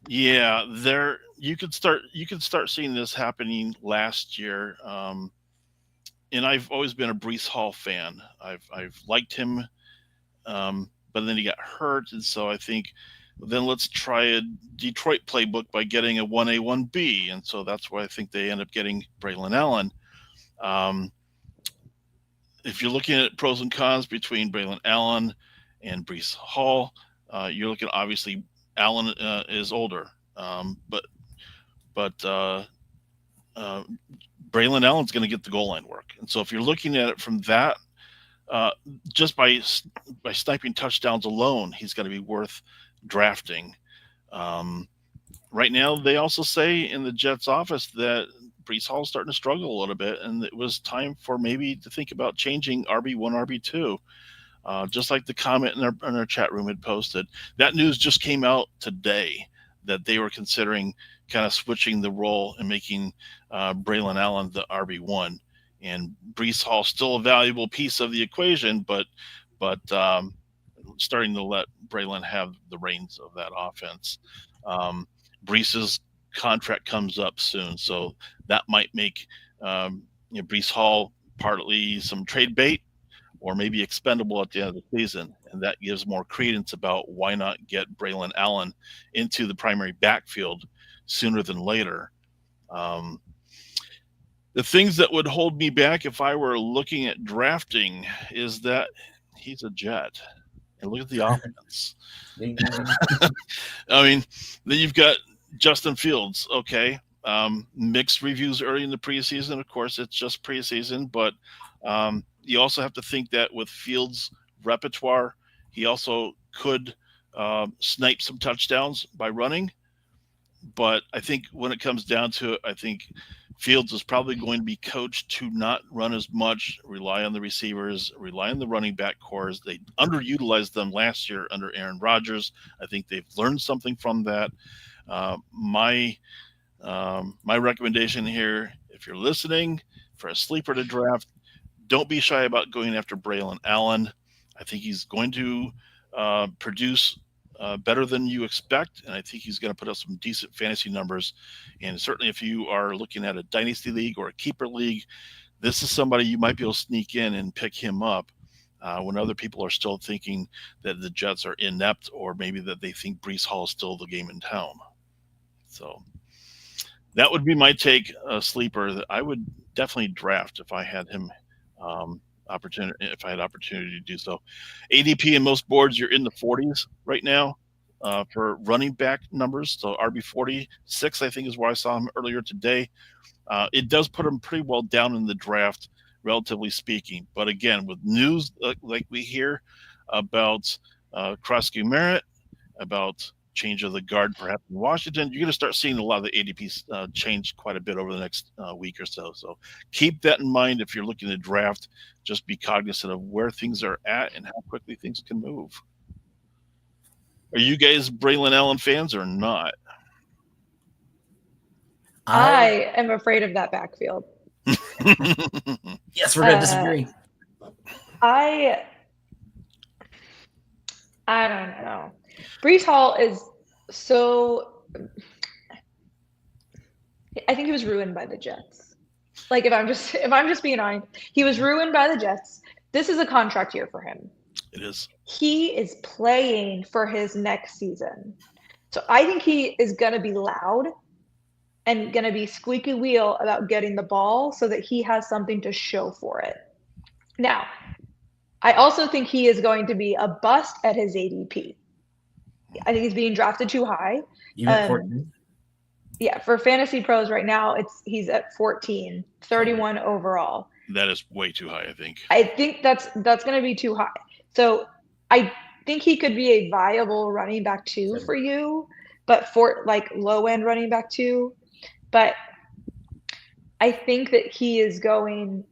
There you could start seeing this happening last year. And I've always been a Breece Hall fan. I've liked him, but then he got hurt, and so I think then let's try a Detroit playbook by getting a 1A, 1B, and so that's why I think they end up getting Braylon Allen. If you're looking at pros and cons between Braylon Allen and Breece Hall, you're looking obviously Allen is older, but Braylon Allen's going to get the goal line work, and so if you're looking at it from that, just by sniping touchdowns alone, he's going to be worth drafting. Right now, they also say in the Jets office that Breece Hall's starting to struggle a little bit, and it was time for maybe to think about changing RB1, RB2. Just like the comment in our chat room had posted. That news just came out today that they were considering kind of switching the role and making Braylon Allen the RB1. And Breece Hall still a valuable piece of the equation, but starting to let Braylon have the reins of that offense. Breece's contract comes up soon, so that might make Brees Hall partly some trade bait or maybe expendable at the end of the season. And that gives more credence about why not get Braylon Allen into the primary backfield sooner than later. The things that would hold me back if I were looking at drafting is that he's a Jet. And look at the offense. I mean, then you've got Justin Fields. Okay. Mixed reviews early in the preseason. Of course, it's just preseason, but you also have to think that with Fields' repertoire, he also could snipe some touchdowns by running. But I think when it comes down to it, I think Fields is probably going to be coached to not run as much, rely on the receivers, rely on the running back cores. They underutilized them last year under Aaron Rodgers. I think they've learned something from that. My recommendation here, if you're listening for a sleeper to draft, don't be shy about going after Braylon Allen. I think he's going to produce better than you expect, and I think he's going to put up some decent fantasy numbers. And certainly if you are looking at a dynasty league or a keeper league, this is somebody you might be able to sneak in and pick him up when other people are still thinking that the Jets are inept, or maybe that they think Brees Hall is still the game in town. So that would be my take, sleeper, that I would definitely draft if I had him if I had opportunity to do so. ADP in most boards, you're in the 40s right now for running back numbers. So RB 46, I think, is where I saw him earlier today. It does put him pretty well down in the draft, relatively speaking. But again, with news like we hear about Krosky Merritt, about change of the guard perhaps in Washington, you're going to start seeing a lot of the ADPs change quite a bit over the next week or so. So keep that in mind if you're looking to draft. Just be cognizant of where things are at and how quickly things can move. Are you guys Braylon Allen fans or not? I am afraid of that backfield. Yes, we're going to disagree. I don't know. Brees Hall is so. I think he was ruined by the Jets. Like if I'm just being honest, he was ruined by the Jets. This is a contract year for him. It is. He is playing for his next season, so I think he is going to be loud and going to be squeaky wheel about getting the ball, so that he has something to show for it. Now, I also think he is going to be a bust at his ADP. I think he's being drafted too high. Even at 14? Yeah, for Fantasy Pros right now, he's at 14, 31 overall. That is way too high, I think. I think that's going to be too high. So I think he could be a viable running back 2 for you, but for like low end running back 2. But I think that he's going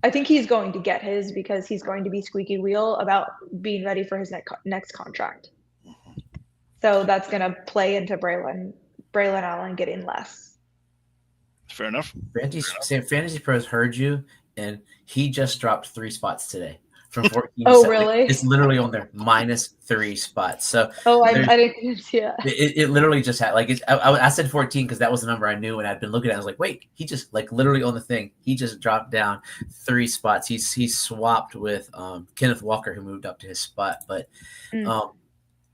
to get his, because he's going to be squeaky wheel about being ready for his next contract. So that's going to play into Braylon Allen getting less. Fair enough. Fantasy Pros heard you, and he just dropped 3 spots today from 14. Oh, really? It's literally on there, -3 spots. So I didn't see it. It literally just had I said 14 because that was the number I knew, and I'd been looking at it. I was like, wait, he just literally on the thing, he just dropped down 3 spots. He's swapped with Kenneth Walker, who moved up to his spot. But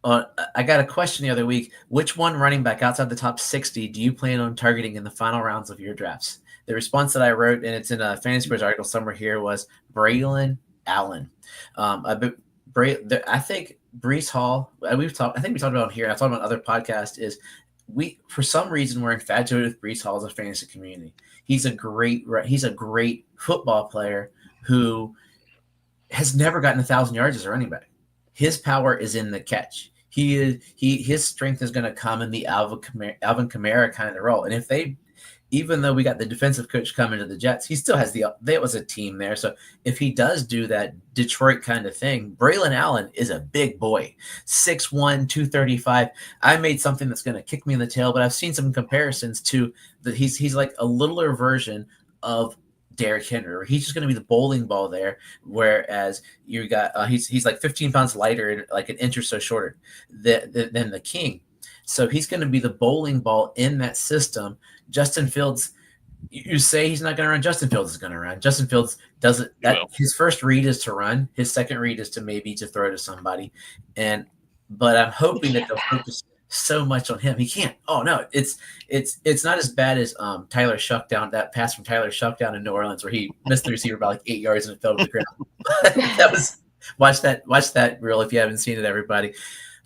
I got a question the other week. Which one running back outside the top 60 do you plan on targeting in the final rounds of your drafts? The response that I wrote, and it's in a Fantasy Pros article somewhere here, was Braylon Allen. I think Brees Hall, I think we talked about it here, and I talked about other podcasts, is for some reason we're infatuated with Brees Hall as a fantasy community. He's a great football player who has never gotten 1,000 yards as a running back. His power is in the catch. His strength is going to come in the Alvin Kamara kind of role. And even though we got the defensive coach coming to the Jets, he still has there was a team there. So if he does do that Detroit kind of thing, Braylon Allen is a big boy, 6'1", 235. I made something that's going to kick me in the tail, but I've seen some comparisons to that. He's like a littler version of Derrick Henry. He's just going to be the bowling ball there, whereas you got he's like 15 pounds lighter, like an inch or so shorter than the King. So he's going to be the bowling ball in that system. Justin Fields, you say he's not going to run. Justin Fields is going to run. Justin Fields doesn't. His first read is to run. His second read is to maybe to throw to somebody. But I'm hoping that they'll focus so much on him. He can't. Oh no, it's not as bad as Tyler Shuckdown, that pass from Tyler Shuckdown in New Orleans where he missed the receiver by like 8 yards and it fell to the ground. That was watch that reel if you haven't seen it, everybody.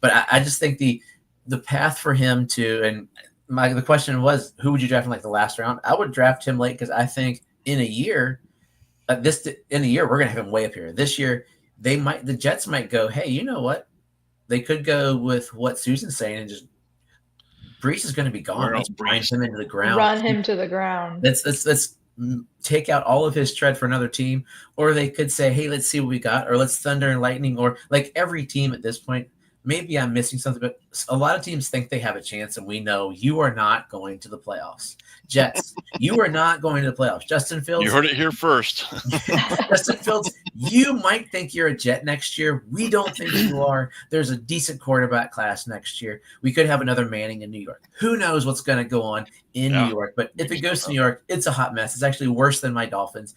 But I just think the path for him to, and the question was, who would you draft in like the last round? I would draft him late because I think in a year, we're gonna have him way up here. This year, the Jets might go, hey, you know what? They could go with what Susan's saying and just Brees is going to be gone. Let's grind him into the ground. Run him to the ground. Let's take out all of his tread for another team. Or they could say, hey, let's see what we got. Or let's Thunder and Lightning. Or like every team at this point. Maybe I'm missing something, but a lot of teams think they have a chance, and we know you are not going to the playoffs. Jets, you are not going to the playoffs. Justin Fields. You heard it here first. Justin Fields, you might think you're a Jet next year. We don't think you are. There's a decent quarterback class next year. We could have another Manning in New York. Who knows what's going to go on in New York? But if it goes to New York, it's a hot mess. It's actually worse than my Dolphins.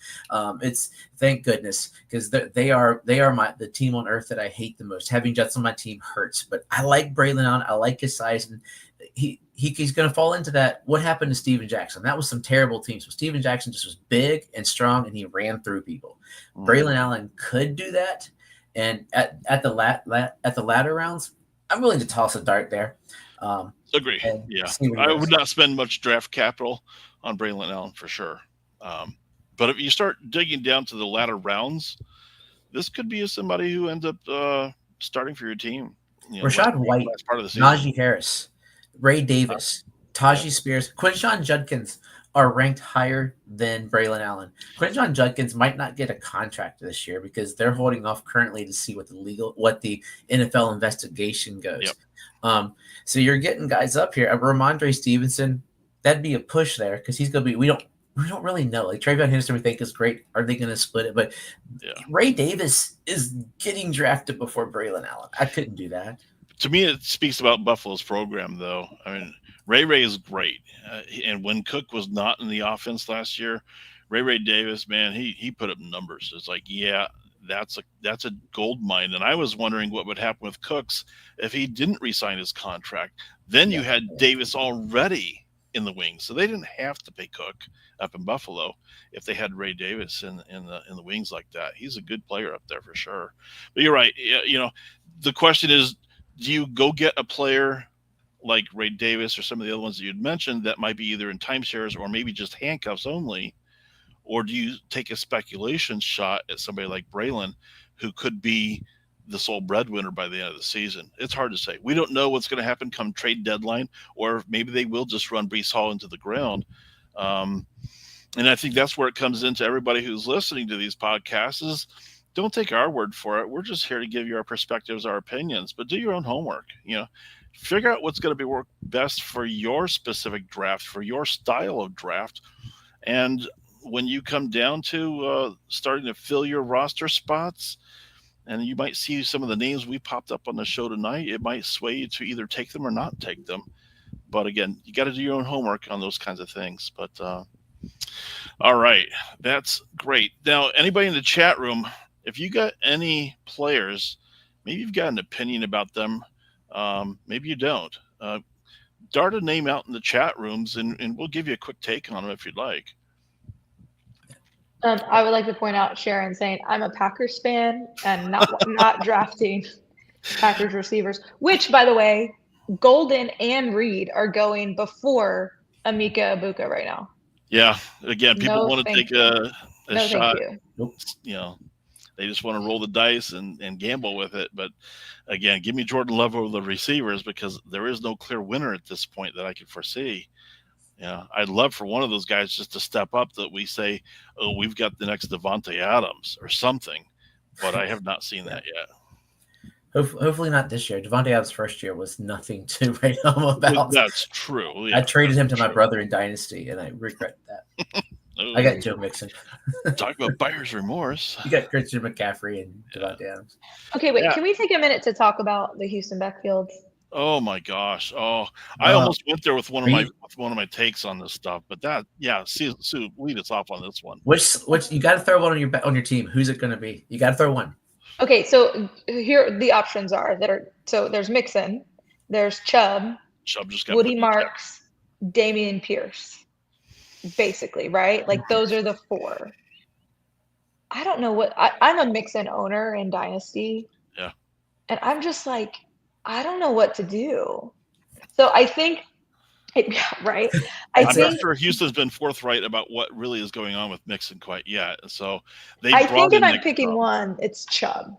It's thank goodness because they are the team on earth that I hate the most. Having Jets on my team hurts, but I like Braylon Allen. I like his size, and he's going to fall into that. What happened to Steven Jackson? That was some terrible teams. So Steven Jackson just was big and strong, and he ran through people. Braylon Allen could do that, and at the latter rounds, I'm willing to toss a dart there. Agree. Yeah, I would not spend much draft capital on Braylon Allen for sure. But if you start digging down to the latter rounds, this could be somebody who ends up starting for your team. Rachaad White, Najee Harris, Ray Davis, Tajee Spears, Quinshon Judkins are ranked higher than Braylon Allen. Quinshon Judkins might not get a contract this year because they're holding off currently to see what the NFL investigation goes. Yep. So you're getting guys up here. Ramondre Stevenson, that'd be a push there because he's going to be. We don't really know. Like Travion Henderson, we think is great. Are they going to split it? But Ray Davis is getting drafted before Braylon Allen. I couldn't do that. To me, it speaks about Buffalo's program, though. I mean, Ray is great, and when Cook was not in the offense last year, Ray Davis, man, he put up numbers. It's like, that's a gold mine. And I was wondering what would happen with Cooks if he didn't re-sign his contract. Then you had Davis already in the wings, so they didn't have to pay Cook up in Buffalo if they had Ray Davis in the wings like that. He's a good player up there for sure. But you're right. The question is, do you go get a player like Ray Davis or some of the other ones that you'd mentioned that might be either in timeshares or maybe just handcuffs only, or do you take a speculation shot at somebody like Braylon who could be the sole breadwinner by the end of the season? It's hard to say. We don't know what's going to happen come trade deadline, or maybe they will just run Breece Hall into the ground. And I think that's where it comes into everybody who's listening to these podcasts is don't take our word for it. We're just here to give you our perspectives, our opinions, but do your own homework. Figure out what's going to be work best for your specific draft, for your style of draft. And when you come down to starting to fill your roster spots, and you might see some of the names we popped up on the show tonight, it might sway you to either take them or not take them. But again, you got to do your own homework on those kinds of things. But all right, that's great. Now, anybody in the chat room, if you got any players, maybe you've got an opinion about them, maybe you don't. Dart a name out in the chat rooms, and we'll give you a quick take on them if you'd like. I would like to point out Sharon saying I'm a Packers fan and not drafting Packers receivers, which, by the way, Golden and Reed are going before Emeka Egbuka right now. Yeah, again, people want to take a shot. Thank you. They just want to roll the dice and gamble with it. But again, give me Jordan Love over the receivers because there is no clear winner at this point that I can foresee. Yeah, I'd love for one of those guys just to step up that we say, oh, we've got the next Devontae Adams or something. But I have not seen that yet. Hopefully not this year. Devontae Adams' first year was nothing to write home about. That's true. Yeah, I traded him to my brother in Dynasty, and I regret that. I got Joe Mixon. Talk about buyer's remorse. You got Christian McCaffrey and Devontae Adams. Okay, wait. Yeah. Can we take a minute to talk about the Houston backfield? Oh my gosh. Oh, I Uh, almost went there with are you one of my takes on this stuff, but yeah, Sue, lead us off on this one. which you got to throw one on your team? Who's it going to be? You got to throw one. Okay, so here the options are that are so there's Mixon, there's Chubb, Chubb just got put Woody in the chat. Marks, Damian Pierce, basically, right? Like those are the four. I don't know I'm a Mixon owner in Dynasty, Yeah. and I'm just like, I don't know what to do. So I think, yeah, right. I I'm not think sure Houston's been forthright about what really is going on with Mixon quite yet. So they I brought think if in I'm Nick picking Chubb. one, it's Chubb.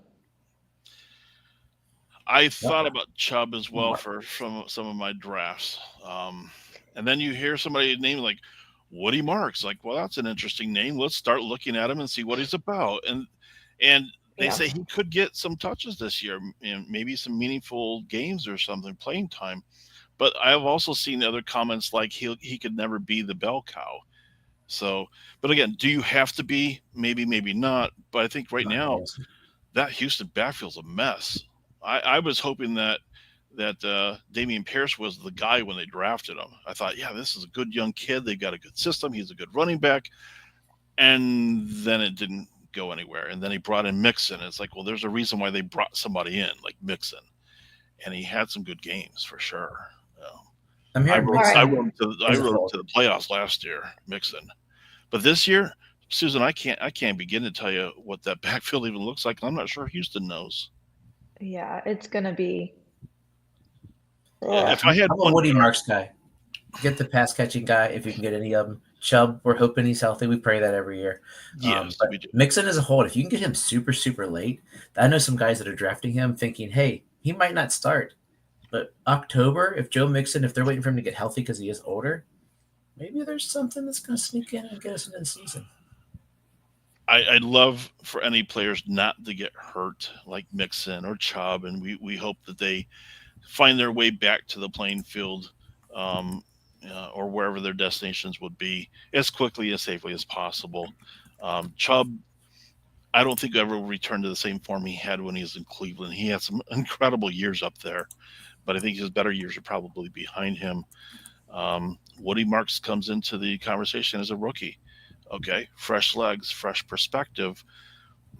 I thought about Chubb as well What? for some of my drafts. And then you hear somebody named like Woody Marks, like, well, that's an interesting name. Let's start looking at him and see what he's about. And they Yeah. say he could get some touches this year, and maybe some meaningful games or something, playing time. But I've also seen other comments like he could never be the bell cow. So, but again, do you have to be? Maybe, maybe not. But I think right now Yes. that Houston backfield's a mess. I was hoping that Damian Pierce was the guy when they drafted him. I thought, yeah, this is a good young kid. They've got a good system. He's a good running back. And then it didn't go anywhere. And then he brought in Mixon. It's like, well, there's a reason why they brought somebody in like Mixon, and he had some good games for sure. I'm I hearing wrote All I right. Mixon wrote to I as a wrote whole. to the playoffs last year, Mixon. But this year, Susan, I can't begin to tell you what that backfield even looks like. I'm not sure Houston knows. Yeah, it's gonna be. Yeah, Ugh. if I had I'm a one Woody guy, Marks guy. Get the pass catching guy if you can get any of them. Chubb, we're hoping he's healthy. We pray that every year. yes, But we do. Mixon as a whole, if you can get him super, super late, I know some guys that are drafting him thinking, hey, he might not start. But October, if Joe Mixon, if they're waiting for him to get healthy because he is older, maybe there's something that's going to sneak in and get us into the season. I'd love for any players not to get hurt like Mixon or Chubb, and we hope that they find their way back to the playing field, um, or wherever their destinations would be as quickly as safely as possible. Chubb, I don't think ever will return to the same form he had when he was in Cleveland. He had some incredible years up there, but I think his better years are probably behind him. Woody Marks comes into the conversation as a rookie. Okay, fresh legs, fresh perspective.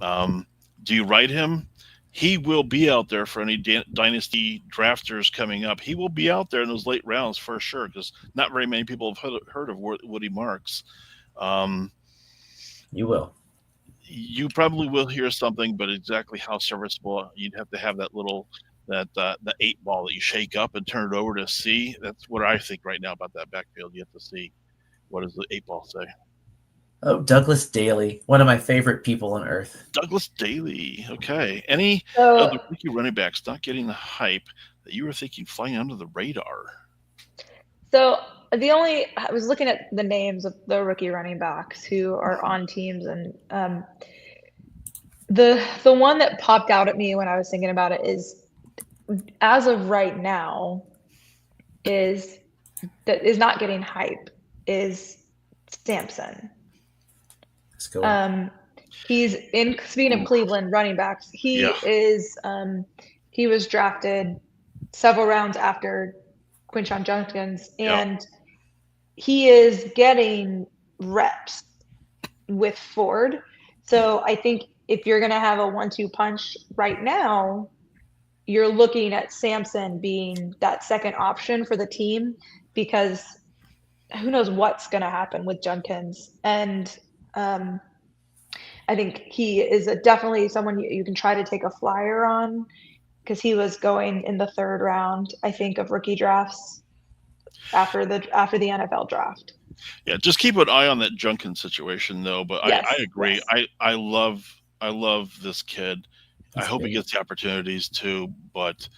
Um, do you write him? He will be out there for any dynasty drafters coming up. He will be out there in those late rounds for sure, because not very many people have heard of Woody Marks. Um, You will. you probably will hear something, but exactly how serviceable, you'd have to have that little the 8 ball that you shake up and turn it over to see. That's what I think right now about that backfield. You have to see what does the 8 ball say. Oh, Douglas Daly, one of my favorite people on earth. Douglas Daly. Okay. Any of So the rookie running backs not getting the hype that you were thinking flying under the radar? So I was looking at the names of the rookie running backs who are on teams, and the one that popped out at me when I was thinking about it is, as of right now, is that is not getting hype is Sampson. Let's go. He's in, speaking of Cleveland running backs, Yeah. he was drafted several rounds after Quinshon Judkins, Yeah. and he is getting reps with Ford. So I think if you're going to have a 1-2 punch right now, you're looking at Sampson being that second option for the team, because who knows what's going to happen with Judkins. And I think he is definitely someone you can try to take a flyer on, because he was going in the 3rd round, I think, of rookie drafts after the NFL draft. Yeah. Just keep an eye on that Junkin situation though. But Yes, I agree. yes. I love this kid. I hope he gets the opportunities too, but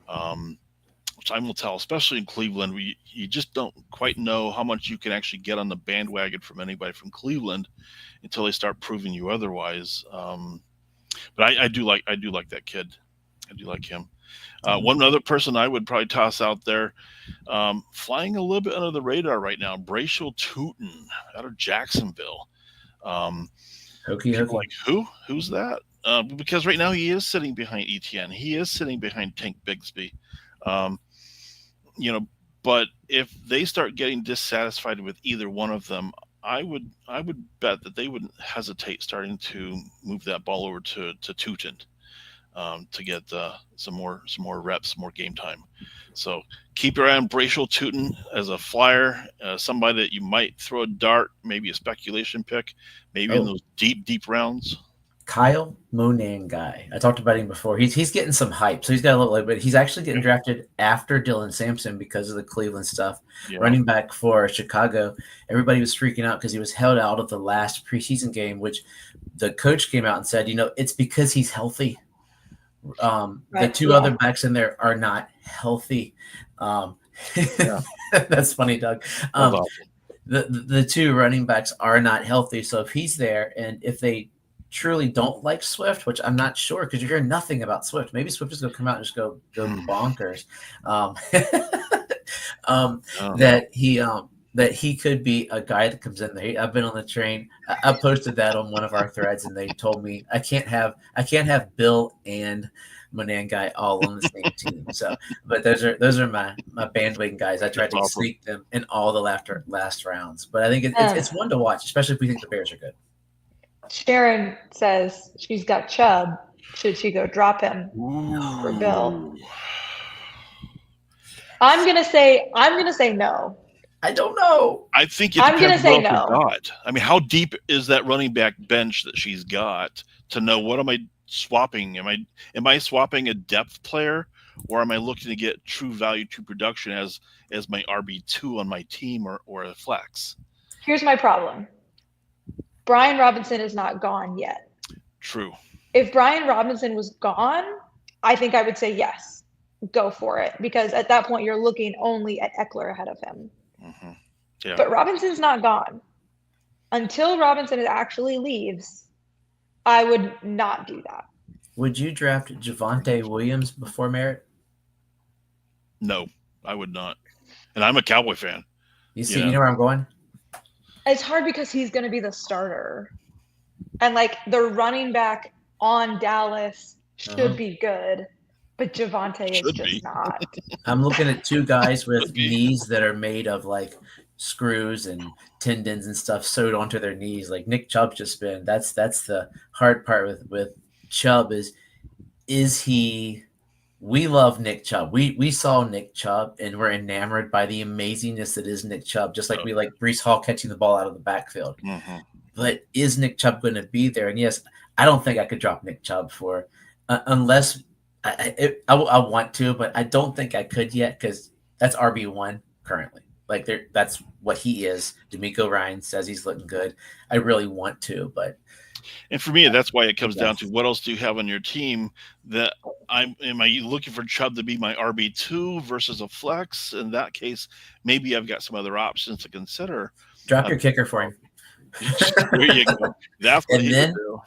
time will tell, especially in Cleveland. You just don't quite know how much you can actually get on the bandwagon from anybody from Cleveland until they start proving you otherwise. But I do like that kid. I do like him. One other person I would probably toss out there, flying a little bit under the radar right now, Bracial Tootin out of Jacksonville. People are like, who? Who's that? Because right now he is sitting behind ETN. He is sitting behind Tank Bigsby. But if they start getting dissatisfied with either one of them, I would bet that they wouldn't hesitate starting to move that ball over to Tootin, to get some more reps, more game time. So keep your eye on Bracial Tootin as a flyer, somebody that you might throw a dart, maybe a speculation pick, maybe in Oh, those deep rounds. Kyle Monan guy. I talked about him before. He's getting some hype, so he's got a little, but he's actually getting drafted after Dylan Sampson because of the Cleveland stuff. Yeah. Running back for Chicago. Everybody was freaking out because he was held out of the last preseason game, which the coach came out and said, it's because he's healthy. The Right, two yeah. other backs in there are not healthy. Yeah. That's funny, Doug. That's Um, awesome. the two running backs are not healthy. So if he's there, and if they truly don't like Swift, which I'm not sure, because you hear nothing about Swift. Maybe Swift is going to come out and just go bonkers. Oh. That he could be a guy that comes in there. I've been on the train. I posted that on one of our threads, and they told me I can't have Bill and Monan guy all on the same team. So, but those are my bandwagon guys. I tried That's to awesome. sneak them in all the last rounds, but I think it's one to watch, especially if we think the Bears are good. Sharon says she's got Chubb. Should she go drop him for Bill? I'm gonna say no. I don't know. I think it I'm gonna depends say what else no. we've got. I mean, how deep is that running back bench that she's got to know what am I swapping? Am I swapping a depth player, or am I looking to get true value to production as my RB2 on my team or a flex? Here's my problem. Brian Robinson is not gone yet. True. If Brian Robinson was gone, I think I would say yes, go for it, because at that point you're looking only at Eckler ahead of him. Hmm. Yeah. But Robinson's not gone. Until Robinson actually leaves, I would not do that. Would you draft Javonte Williams before Merritt? No, I would not. And I'm a Cowboy fan. You see, Yeah. you know where I'm going? It's hard because he's going to be the starter. And like the running back on Dallas should be good, but Javonte is Should just be. not. I'm looking at two guys with Could be. knees that are made of like screws and tendons and stuff sewed onto their knees. Like Nick Chubb just been. That's the hard part with Chubb is he. We love Nick Chubb. We saw Nick Chubb and we're enamored by the amazingness that is Nick Chubb, just like we like Breece Hall catching the ball out of the backfield. Mhm. But is Nick Chubb going to be there? And yes, I don't think I could drop Nick Chubb for unless I want to, but I don't think I could yet because that's RB1 currently. Like that's what he is. D'Amico Ryan says he's looking good. I really want to, but And for me, that's why it comes down to what else do you have on your team that am I looking for Chubb to be my RB2 versus a flex? In that case, maybe I've got some other options to consider. drop your kicker for him. There you go. That's what And he then would do.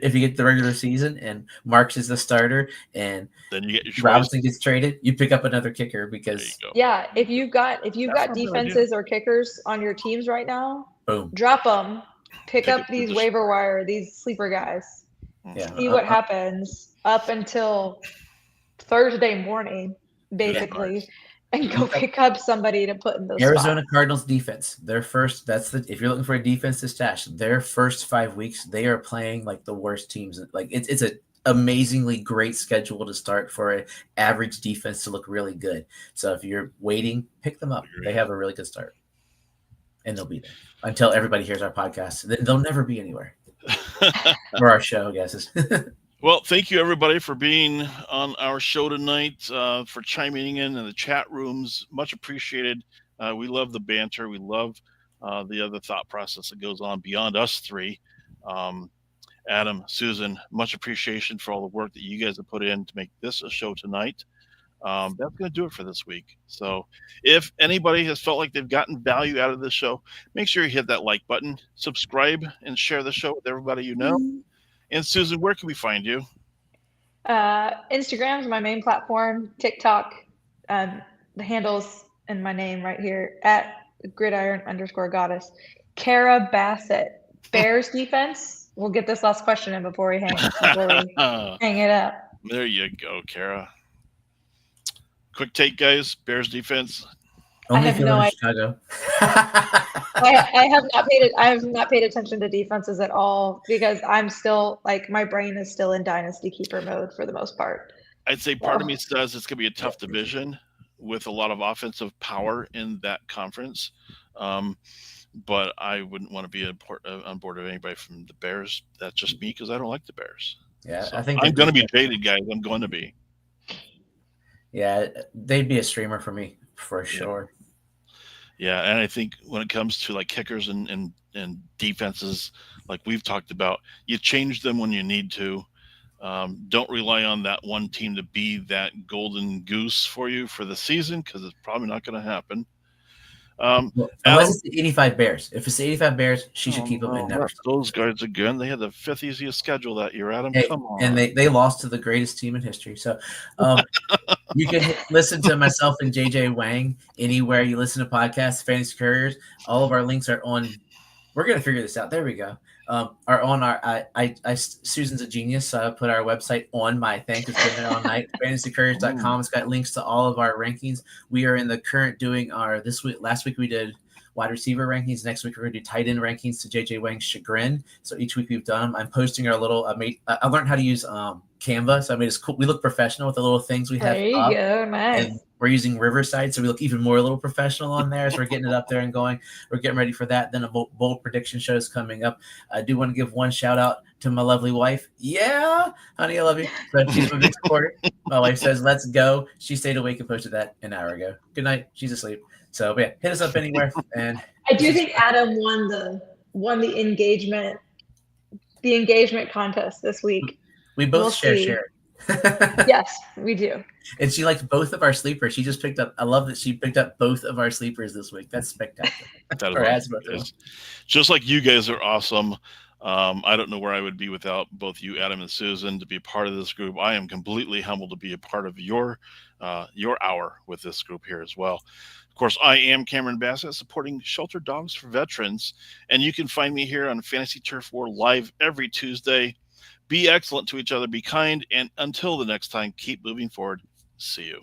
if you get the regular season and Marks is the starter and Then you get your choice. Robinson gets traded, you pick up another kicker There you because go. Yeah, if you've got That's not a bad defenses or kickers on your teams right now, boom. drop them. Pick Take up a these position. waiver wire, these sleeper guys. Yeah. See what happens up until Thursday morning, basically, and go pick up somebody to put in those Arizona spots. Cardinals defense. Their first. If you're looking for a defense to stash, their first 5 weeks they are playing like the worst teams. Like it's an amazingly great schedule to start for an average defense to look really good. So if you're waiting, pick them up. They have a really good start, and they'll be there until everybody hears our podcast. Then they'll never be anywhere. Or our show, I guess. Well, thank you everybody for being on our show tonight, for chiming in the chat rooms. Much appreciated. We love the banter. We love the other thought process that goes on beyond us three. Adam, Susan, much appreciation for all the work that you guys have put in to make this a show tonight. That's going to do it for this week. So if anybody has felt like they've gotten value out of this show, make sure you hit that like button, subscribe, and share the show with everybody you know. And Susan, where can we find you? Instagram is my main platform. TikTok, the handles and my name right here at gridiron_goddess. Kara Bassett, Bears defense. We'll get this last question in before we hang it up. There you go, Kara. Quick take, guys. Bears defense. Only have if you no live in idea. Chicago. I have not paid attention to defenses at all because I'm still like my brain is still in dynasty keeper mode for the most part. I'd say part of So me says it's going to be a tough division with a lot of offensive power in that conference. But I wouldn't want to be on board of anybody from the Bears. That's just me because I don't like the Bears. Yeah, So I think I'm they'd going to be be- traded, guys. I'm going to be. Yeah, they'd be a streamer for me for sure. Yeah, and I think when it comes to like kickers and defenses, like we've talked about, you change them when you need to. Don't rely on that one team to be that golden goose for you for the season because it's probably not going to happen. Well, Adam? unless it's the 85 Bears. If it's the 85 Bears, she should keep them Oh, and never not those guys again. They had the 5th easiest schedule that year, Adam. Hey, Come on. and they lost to the greatest team in history. So you can listen to myself and JJ Wang anywhere you listen to podcasts, Fantasy Couriers. All of our links are on. We're gonna figure this out. There we go. Are on our. Susan's a genius, so I put our website on my thing. It's been there all night. FantasyCouriers.com. It's got links to all of our rankings. We are in the current doing our this week. Last week we did wide receiver rankings. Next week we're going to do tight end rankings to JJ Wang's chagrin. So each week we've done them. I'm posting our little. I learned how to use Canva, so I made it cool. We look professional with the little things we have. there you up. go, nice. And we're using Riverside, so we look even more a little professional on there. So we're getting it up there and going. We're getting ready for that. Then a bold prediction show is coming up. I do want to give one shout out to my lovely wife. Yeah, honey, I love you. So she's a big supporter. My wife says, "Let's go." She stayed awake and posted that an hour ago. Good night. She's asleep. So but yeah, hit us up anywhere. And I do think Adam won the engagement contest this week. we both We'll share. see. Yes, we do. And she liked both of our sleepers. She just picked up. I love that she picked up both of our sleepers this week. That's spectacular. That is Or awesome, as both of them. guys. Just like you guys are awesome. I don't know where I would be without both you, Adam and Susan, to be part of this group. I am completely humbled to be a part of your hour with this group here as well. Of course, I am Cameron Bassett, supporting Shelter Dogs for Veterans, and you can find me here on Fantasy Turf War live every Tuesday. Be excellent to each other, be kind, and until the next time, keep moving forward. See you.